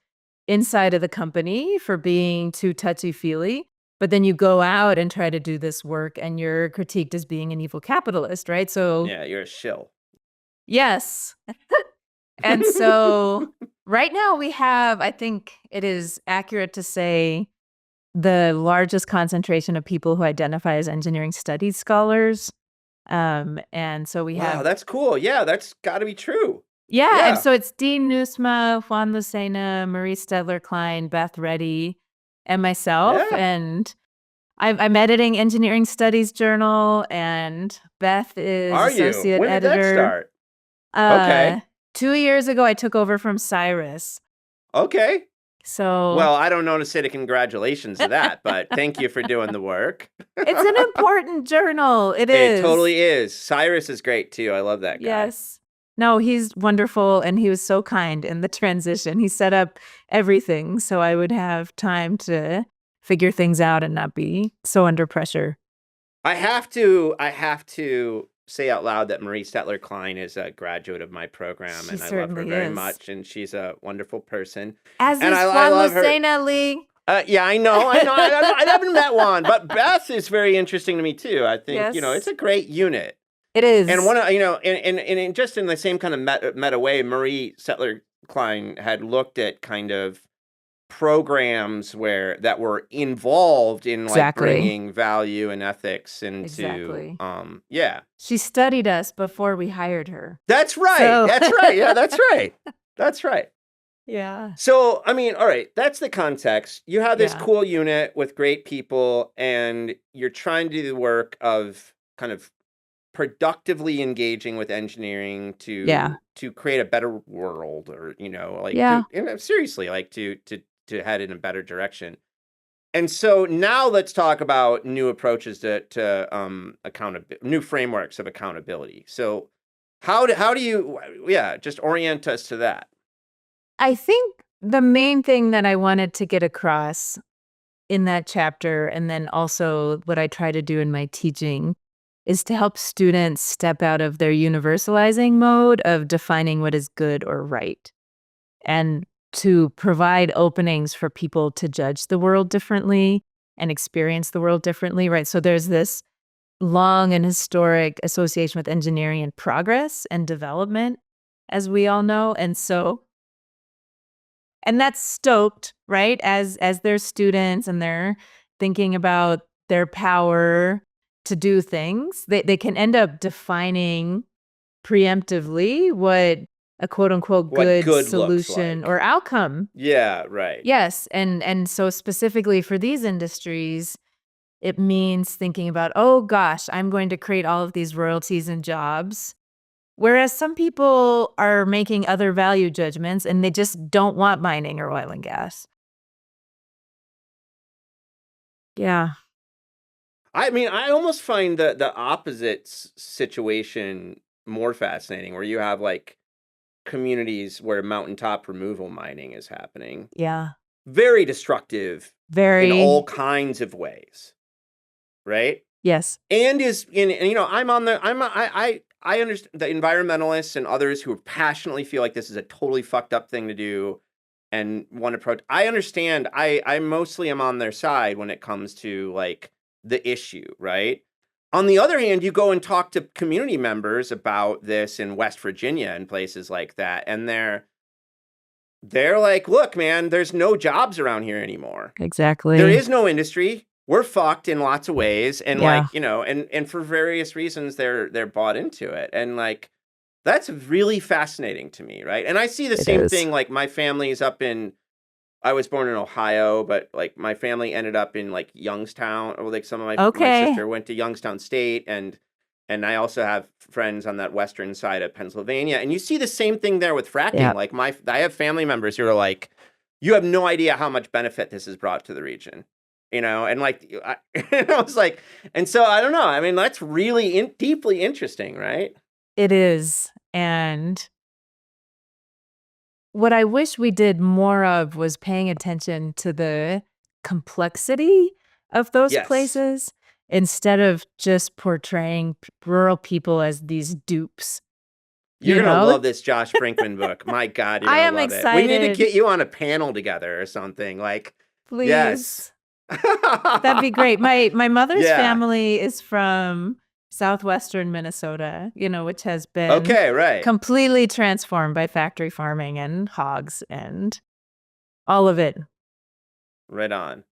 inside of the company for being too touchy-feely, but then you go out and try to do this work and you're critiqued as being an evil capitalist, right? So, Yeah, you're a shill. yes. And so right now we have, I think it is accurate to say, the largest concentration of people who identify as engineering studies scholars. And so we Wow, have, that's cool. Yeah, that's got to be true. yeah, and Yeah. so it's Dean Nusma, Juan Lucena, Marie Stedler-Klein, Beth Reddy, and myself. Yeah. And I'm editing Engineering Studies Journal, and Beth is Are you? associate When did that editor. start? Uh, Okay. 2 years ago, I took over from Cyrus. Okay. So Well, I don't know to say the congratulations to that, but thank you for doing the work. it's an important journal. It It is. totally is. Cyrus is great too. I love that guy. Yes. No, he's wonderful, and he was so kind in the transition. He set up everything so I would have time to figure things out and not be so under pressure. I have to say out loud that Marie Stetler Klein is a graduate of my program, She and I love her certainly very is. much, and she's a wonderful person. As And is I Juan love her. Lucena Lee. Yeah, I know. I haven't met one, but Beth is very interesting to me too. I think Yes. it's a great unit. It is. And one, and just in the same kind of meta way, Marie Settler Klein had looked at kind of programs that were involved in like Exactly. bringing value and ethics into, Exactly. yeah. She studied us before we hired her. That's right. So- That's right. Yeah, that's right. That's right. Yeah. So, I mean, all right, that's the context. You have this Yeah. cool unit with great people, and you're trying to do the work of kind of productively engaging with engineering Yeah. to create a better world, or like Yeah. seriously, like to head in a better direction. And so now let's talk about new approaches to accountability, new frameworks of accountability. So how do you just orient us to that? I think the main thing that I wanted to get across in that chapter, and then also what I try to do in my teaching, is to help students step out of their universalizing mode of defining what is good or right, and to provide openings for people to judge the world differently and experience the world differently, right? So there's this long and historic association with engineering and progress and development, as we all know. And that's stoked, right? As they're students and they're thinking about their power to do things, they can end up defining preemptively what a quote unquote What good good looks solution like. or outcome. Yeah, right. Yes. And so specifically for these industries, it means thinking about, oh gosh, I'm going to create all of these royalties and jobs. Whereas some people are making other value judgments and they just don't want mining or oil and gas. Yeah. I mean, I almost find the opposite situation more fascinating, where you have like communities where mountaintop removal mining is happening. Yeah. Very destructive in all kinds of ways, right? Yes. And I understand the environmentalists and others who passionately feel like this is a totally fucked up thing to do and want to I understand. I mostly am on their side when it comes to like the issue, right? On the other hand, you go and talk to community members about this in West Virginia and places like that, and they're like, look, man, there's no jobs around here anymore. Exactly. There is no industry. We're fucked in lots of ways. And Yeah. like, and for various reasons, they're bought into it. And like, that's really fascinating to me, right? And I see the same thing, like my family's I was born in Ohio, but like my family ended up in like Youngstown, or like some of my sister went to Youngstown State, and I also have friends on that western side of Pennsylvania. And you see the same thing there with fracking. Yeah. Like I have family members who are like, you have no idea how much benefit this has brought to the region, and like, I was like, and so I don't know. I mean, that's really deeply interesting, right? It is. And what I wish we did more of was paying attention to the complexity of those Yes. places instead of just portraying rural people as these dupes. You're going to love this Josh Brinkman book. My God, you're I going am to love excited. it. We need to get you on a panel together or something. Like, Please. Yes. That'd be great. My mother's Yeah. family is from southwestern Minnesota, which has been right. completely transformed by factory farming and hogs and all of it. Right on.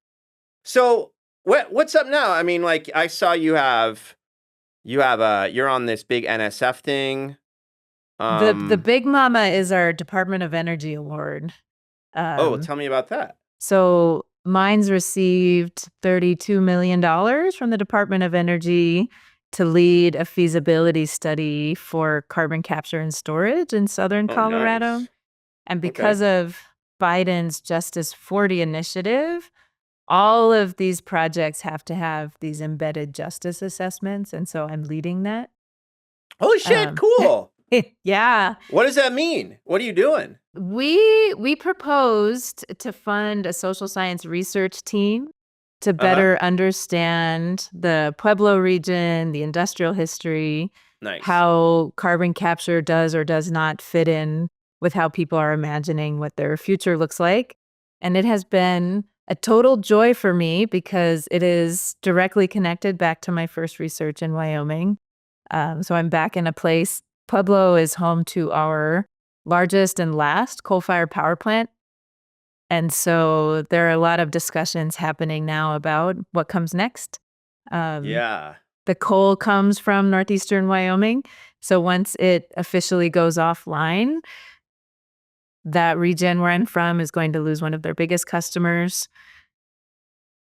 So what's up now? I mean, like, I saw you're on this big NSF thing. The Big Mama is our Department of Energy award. Tell me about that. So Mines received $32 million from the Department of Energy to lead a feasibility study for carbon capture and storage in southern Colorado. Nice. And because of Biden's Justice 40 initiative, all of these projects have to have these embedded justice assessments. And so I'm leading that. Holy shit, cool. Yeah. What does that mean? What are you doing? We proposed to fund a social science research team to better understand the Pueblo region, the industrial history, how carbon capture does or does not fit in with how people are imagining what their future looks like. And it has been a total joy for me because it is directly connected back to my first research in Wyoming. So I'm back in a place. Pueblo is home to our largest and last coal-fired power plant. And so there are a lot of discussions happening now about what comes next. Um, Yeah. the coal comes from northeastern Wyoming. So once it officially goes offline, that region where I'm from is going to lose one of their biggest customers.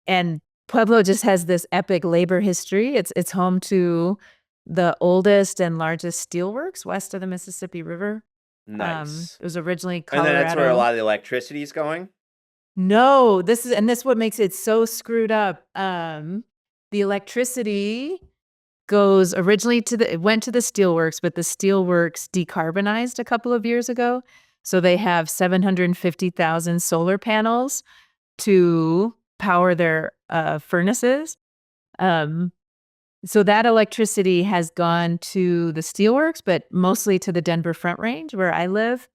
And Pueblo just has this epic labor history. It's home to the oldest and largest steelworks west of the Mississippi River. Nice. It was originally And then that's where a Colorado. lot of the electricity is going? No, this what makes it so screwed up. The electricity goes originally it went to the steelworks, but the steelworks decarbonized a couple of years ago. So they have 750,000 solar panels to power their furnaces. Um, so that electricity has gone to the steelworks, but mostly to the Denver Front Range where I live.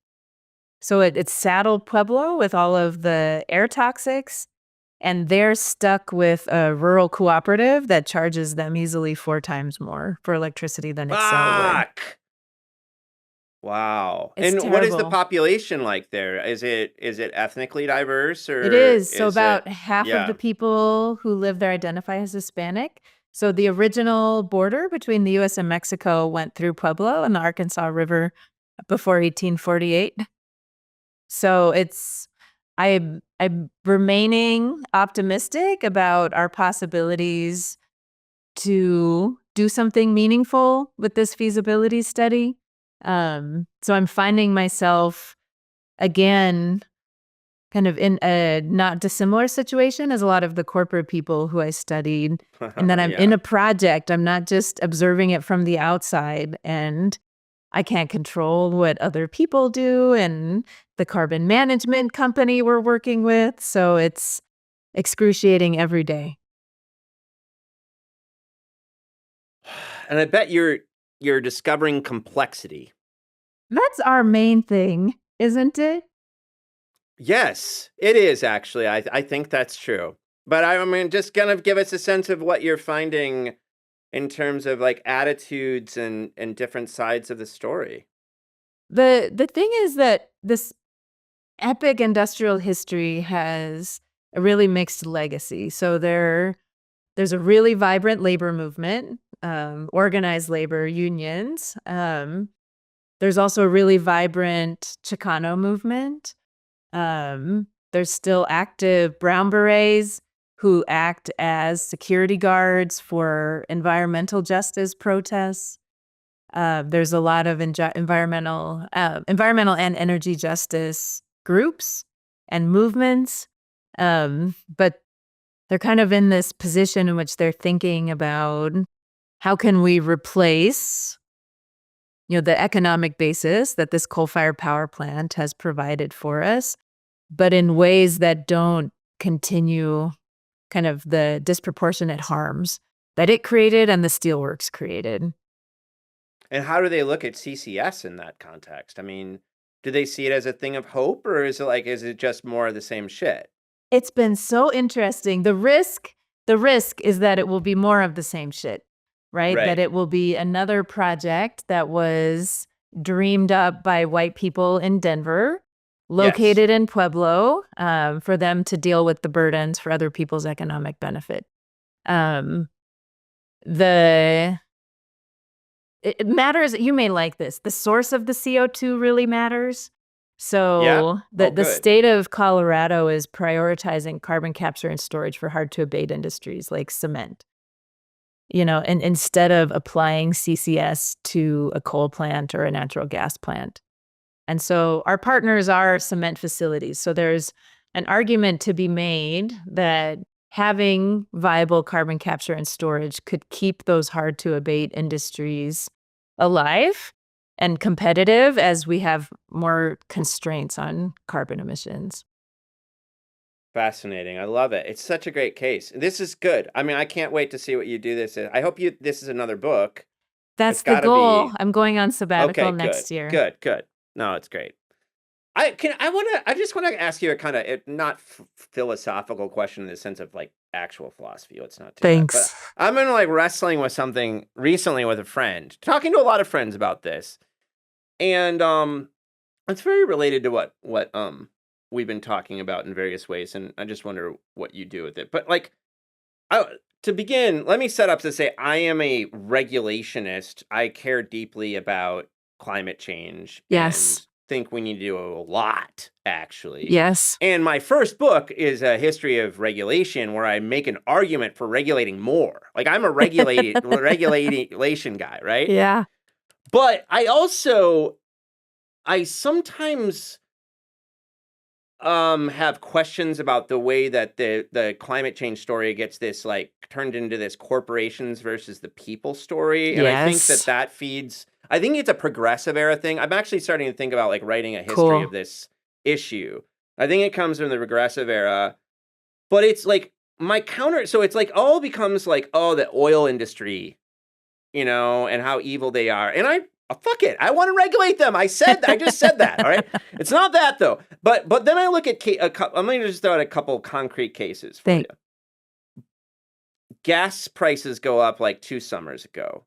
So it's saddled Pueblo with all of the air toxics, and they're stuck with a rural cooperative that charges them easily 4 times more for electricity than Excel would. Fuck! Wow. It's And what is the terrible. population like there? Is it ethnically diverse It or is. So is it about half of the yeah. people who live there identify as Hispanic. So the original border between the US and Mexico went through Pueblo and the Arkansas River before 1848. So I'm remaining optimistic about our possibilities to do something meaningful with this feasibility study. So I'm finding myself again kind of in a not dissimilar situation as a lot of the corporate people who I studied, and that I'm in Yeah. a project. I'm not just observing it from the outside, and I can't control what other people do and the carbon management company we're working with. So it's excruciating every day. And I bet you're discovering complexity. That's our main thing, isn't it? Yes, it is actually. I think that's true. But I mean, just kind of give us a sense of what you're finding in terms of like attitudes and different sides of the story. The thing is that this epic industrial history has a really mixed legacy. So there's a really vibrant labor movement, organized labor unions. There's also a really vibrant Chicano movement. There's still active brown berets who act as security guards for environmental justice protests. There's a lot of environmental and energy justice groups and movements, but they're kind of in this position in which they're thinking about how can we replace, the economic basis that this coal-fired power plant has provided for us, but in ways that don't continue kind of the disproportionate harms that it created and the steelworks created. And how do they look at CCS in that context? I mean, do they see it as a thing of hope or is it just more of the same shit? It's been so interesting. The risk is that it will be more of the same shit, right? That Right. it will be another project that was dreamed up by white people in Denver, Yes. located in Pueblo, for them to deal with the burdens for other people's economic benefit. Um, the it matters. You may like this. The source of the CO2 really matters. Yeah. So Oh, the good. state of Colorado is prioritizing carbon capture and storage for hard to abate industries like cement. And instead of applying CCS to a coal plant or a natural gas plant. And so our partners are cement facilities. So there's an argument to be made that having viable carbon capture and storage could keep those hard to abate industries alive and competitive as we have more constraints on carbon emissions. Fascinating. I love it. It's such a great case. This is good. I mean, I can't wait to see what you do this in. I hope this is another book. It's That's the got to goal. be I'm going on sabbatical okay, good. next year. Good, good. No, it's great. I just want to ask you a kind of not philosophical question in the sense of like actual philosophy. Let's not do that. But Thanks. I've been like wrestling with something recently with a friend, talking to a lot of friends about this, and it's very related to what we've been talking about in various ways, and I just wonder what you do with it. But like, I, to begin, let me set up to say I am a regulationist. I care deeply about climate change and Yes. think we need to do a lot, actually. Yes. And my first book is a history of regulation, where I make an argument for regulating more. Like I'm a regulation guy, right? Yeah. But I sometimes have questions about the way that the climate change story gets this like turned into this corporations versus the people story, and I think Yes. that feeds. I think it's a progressive era thing. I'm actually starting to think about like writing a history of Cool. this issue. I think it comes from the regressive era, but it's like my counter. So it's like all becomes like, oh, the oil industry, and how evil they are. And fuck it, I want to regulate them. I just said that. All right, it's not that though. But then I look at I'm going to just throw out a couple concrete cases for you. Thank. Gas prices go up like 2 summers ago.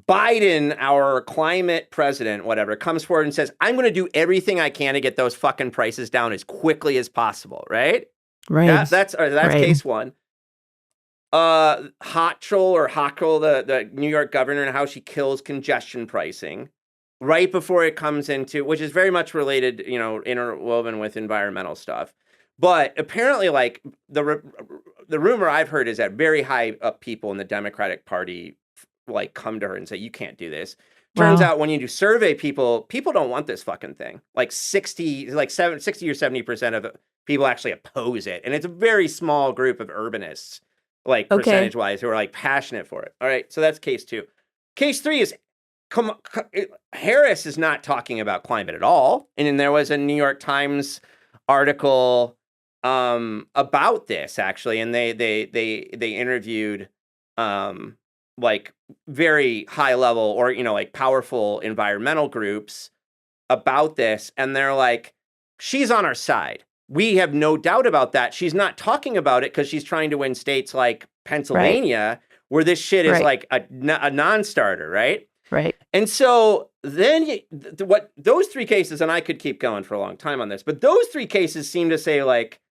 Biden, our climate president, whatever, comes forward and says, "I'm going to do everything I can to get those fucking prices down as quickly as possible." Right? Right. That's Right. case one. Hochul, the New York governor, and how she kills congestion pricing right before it comes into, which is very much related, interwoven with environmental stuff. But apparently, like the rumor I've heard is that very high up people in the Democratic Party like come to her and say, "You can't do this." Turns Wow. out when you do survey people don't want this fucking thing. Like 60 or 70% of people actually oppose it, and it's a very small group of urbanists, like Okay. percentage-wise, who are like passionate for it. All right, so that's case two. Case three is Harris is not talking about climate at all, and then there was a New York Times article about this actually, and they interviewed like very high level or like powerful environmental groups about this, and they're like, she's on our side. We have no doubt about that. She's not talking about it because she's trying to win states like Pennsylvania, where this shit is like a non-starter, right? Right. And so then what those three cases, and I could keep going for a long time on this, but those three cases seem to say like,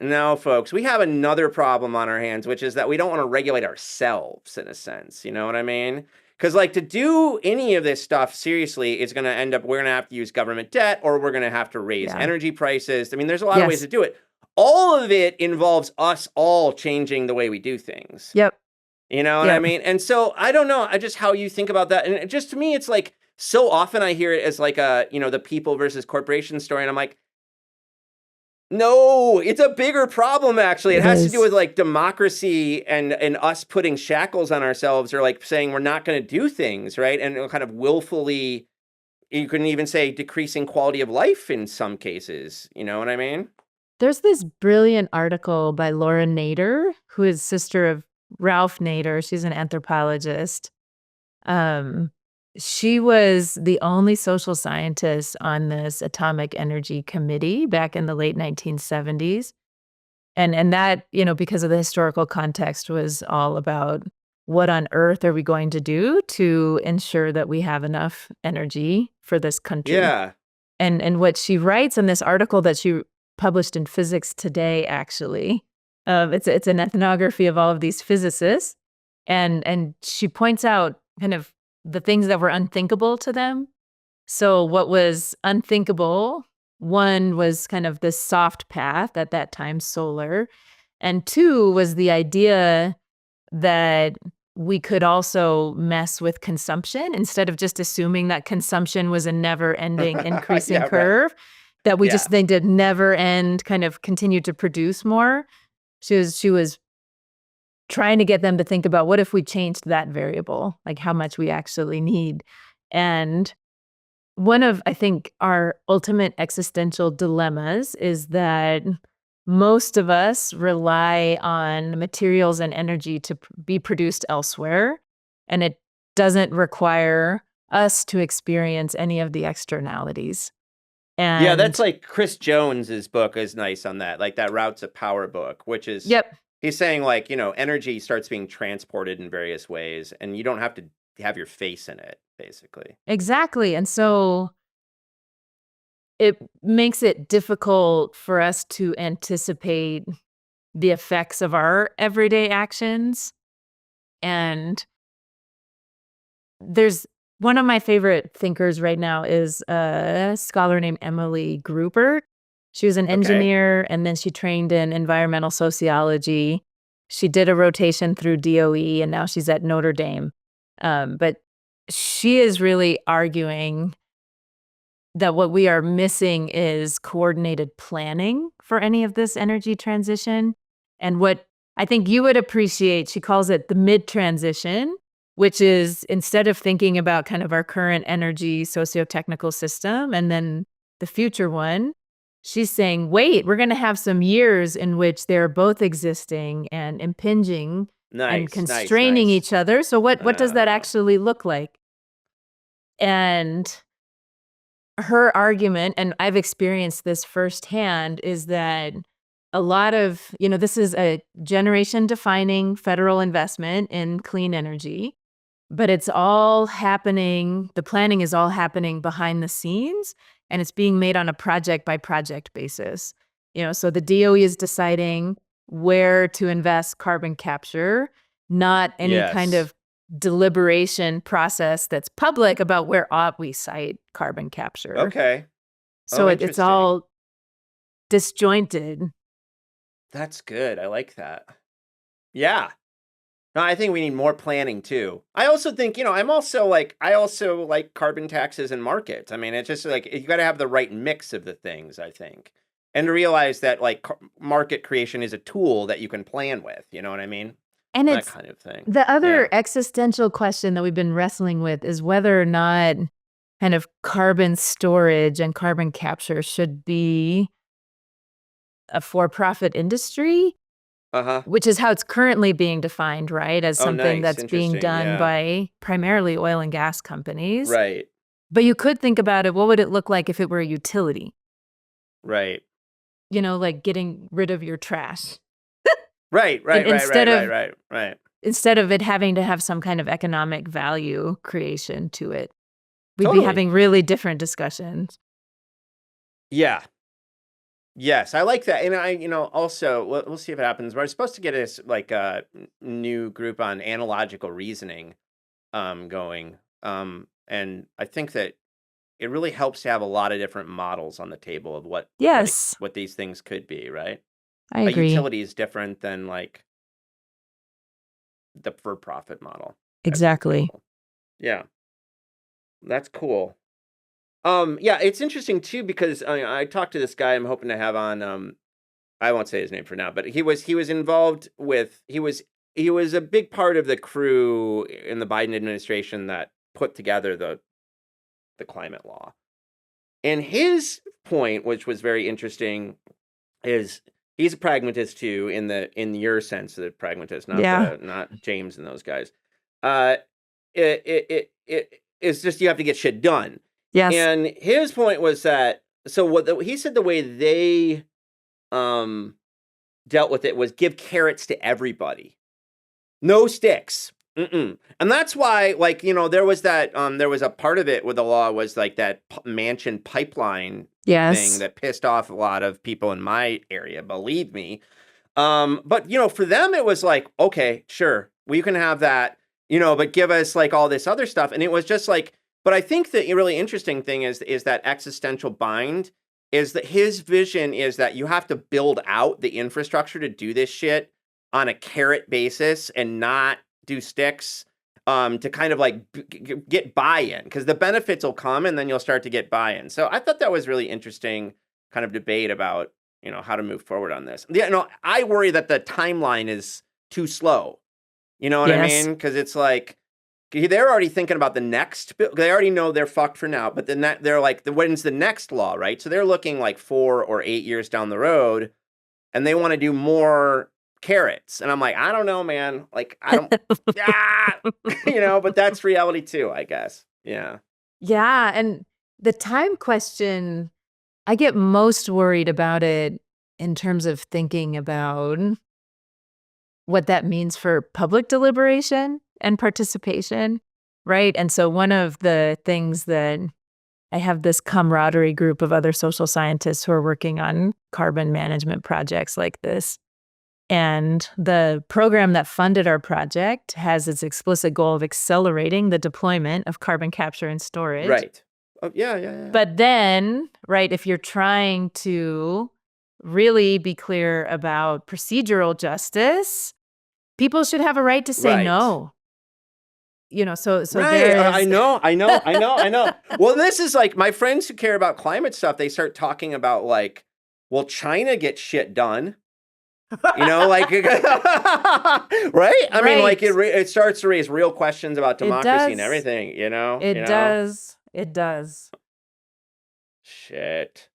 no, folks, we have another problem on our hands, which is that we don't want to regulate ourselves in a sense. You know what I mean? Because like to do any of this stuff seriously, it's going to end up, we're going to have to use government debt, or we're going to have to raise energy prices. I mean, there's a lot of ways to do it. All of it involves us all changing the way we do things. Yep. You know what I mean? And so I don't know just how you think about that. And just to me, it's like so often I hear it as like a, the people versus corporation story. And I'm like, no, it's a bigger problem, actually. It has to do with like democracy and us putting shackles on ourselves, or like saying we're not going to do things, right? And kind of willfully, you couldn't even say decreasing quality of life in some cases. You know what I mean? There's this brilliant article by Laura Nader, who is sister of Ralph Nader. She's an anthropologist. She was the only social scientist on this atomic energy committee back in the late 1970s. And that, because of the historical context, was all about what on earth are we going to do to ensure that we have enough energy for this country. Yeah. And what she writes in this article that she published in Physics Today, actually, it's an ethnography of all of these physicists. And she points out kind of the things that were unthinkable to them. So what was unthinkable, one was kind of this soft path, at that time solar, and two was the idea that we could also mess with consumption instead of just assuming that consumption was a never-ending increasing curve, that we just think to never end, kind of continue to produce more. She was trying to get them to think about, what if we changed that variable, like how much we actually need. And one of, I think, our ultimate existential dilemmas is that most of us rely on materials and energy to be produced elsewhere, and it doesn't require us to experience any of the externalities. Yeah, that's And like Chris Jones's book is nice on that, like that Routes of Power book, which is yep, he's saying like, energy starts being transported in various ways and you don't have to have your face in it, basically. exactly. And so it makes it difficult for us to anticipate the effects of our everyday actions. And there's one of my favorite thinkers right now is a scholar named Emily Gruber. She was an Okay. engineer and then she trained in environmental sociology. She did a rotation through DOE and now she's at Notre Dame. But she is really arguing that what we are missing is coordinated planning for any of this energy transition. And what I think you would appreciate, she calls it the mid transition, which is instead of thinking about kind of our current energy socio-technical system and then the future one, she's saying, wait, we're going to have some years in which they're both existing and impinging and Nice, nice, constraining nice. each other. So what does that Uh, actually look like? And her argument, and I've experienced this firsthand, is that a lot of, this is a generation defining federal investment in clean energy, but it's all happening, the planning is all happening behind the scenes, and it's being made on a project by project basis. So the DOE is deciding where to invest carbon capture, not any kind yes. of deliberation process that's public about where ought we site carbon capture. Okay. So Oh, it's interesting. all disjointed. That's good. I like that. Yeah. No, I think we need more planning too. I also think, I also like carbon taxes and markets. I mean, it's just like you got to have the right mix of the things, I think. And to realize that like market creation is a tool that you can plan with, you know what I mean? And That it's kind of thing. the other Yeah. existential question that we've been wrestling with is whether or not kind of carbon storage and carbon capture should be a for-profit industry, Uh-huh. which is how it's currently being defined, right? As Oh, something nice. that's being Interesting. done Yeah. by primarily oil and gas companies. Right. But you could think about it, what would it look like if it were a utility? Right. Like getting rid of your trash. Right, In right, right, right, instead right, of right, right. instead of it having to have some kind of economic value creation to it. We'd be Totally. having really different discussions. Yeah. Yes, I like that. And also, we'll see if it happens. We're supposed to get this like a new group on analogical reasoning going. And I think that it really helps to have a lot of different models on the table of Yes, what these things could be, right? I A agree. utility is different than like the for profit model, as an Exactly. example. Yeah, that's cool. Yeah, it's interesting too because I talked to this guy I'm hoping to have on. I won't say his name for now, but he was involved with he was a big part of the crew in the Biden administration that put together the climate law. And his point, which was very interesting, is he's a pragmatist too in your sense of the pragmatist, Yeah. not James and those guys. Uh, it's just you have to get shit done. Yes. And his point was that he said the way they um dealt with it was give carrots to everybody, no sticks. Mm-mm. And that's why, like, there was a part of it with the law was like that mansion pipeline thing Yes. that pissed off a lot of people in my area, believe me. But for them, it was like, okay, sure, we can have that, but give us like all this other stuff. And it was just like, but I think the really interesting thing is that existential bind is that his vision is that you have to build out the infrastructure to do this shit on a carrot basis and not do sticks to kind of like get buy-in because the benefits will come and then you'll start to get buy-in. So I thought that was really interesting kind of debate about how to move forward on this. Yeah, no, I worry that the timeline is too slow. You know what I Yes. mean? Because it's like they're already thinking about the next bill. They already know they're fucked for now, but then they're like, when's the next law, right? So they're looking like 4 or 8 years down the road, and they want to do more carrots. And I'm like, I don't know, man. Like, I don't, ah, but that's reality too, I guess. Yeah. Yeah, and the time question I get most worried about it in terms of thinking about what that means for public deliberation and participation, right? And so one of the things that I have this camaraderie group of other social scientists who are working on carbon management projects like this. And the program that funded our project has its explicit goal of accelerating the deployment of carbon capture and storage. Right. Oh, yeah. But then, right, if you're trying to really be clear about procedural justice, people should have a right to say Right. no. So Right. there's I know. Well, this is like my friends who care about climate stuff, they start talking about like, well, China gets shit done. Like, right? I mean, like it starts to raise real questions about democracy and everything, It does. It does. Shit.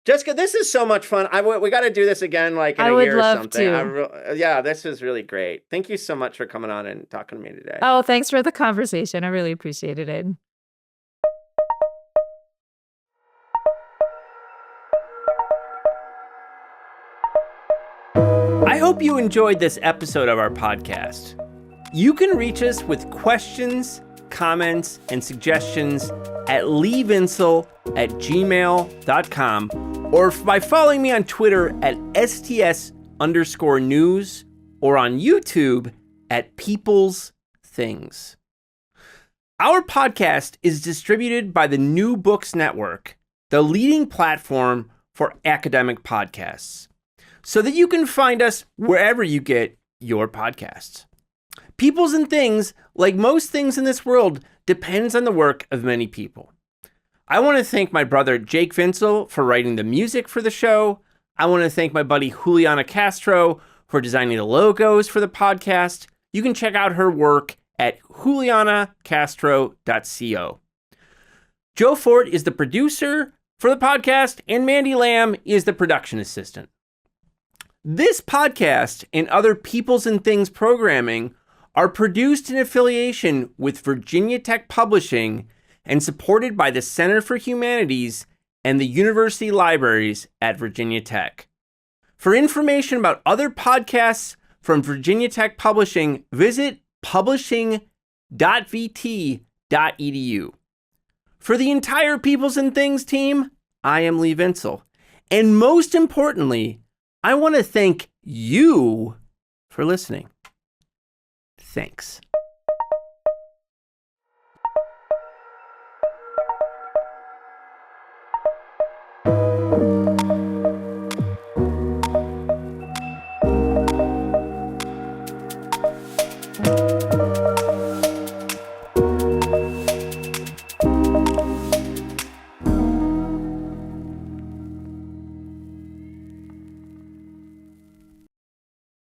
Jessica, this is so much fun. We got to do this again, like in a year or something. I would love to. Yeah, this is really great. Thank you so much for coming on and talking to me today. Oh, thanks for the conversation. I really appreciated it. I hope you enjoyed this episode of our podcast. You can reach us with questions, comments, and suggestions at leevinsel@gmail.com or by following me on Twitter at STS_news or on YouTube at People's Things. Our podcast is distributed by the New Books Network, the leading platform for academic podcasts, so that you can find us wherever you get your podcasts. Peoples and Things, like most things in this world, depends on the work of many people. I want to thank my brother Jake Vinsel for writing the music for the show. I want to thank my buddy Juliana Castro for designing the logos for the podcast. You can check out her work at julianacastro.co. Joe Fort is the producer for the podcast, and Mandy Lamb is the production assistant. This podcast and other Peoples and Things programming are produced in affiliation with Virginia Tech Publishing and supported by the Center for Humanities and the University Libraries at Virginia Tech. For information about other podcasts from Virginia Tech Publishing, visit publishing.vt.edu. For the entire Peoples and Things team, I am Lee Vinsel. And most importantly, I want to thank you for listening. Thanks.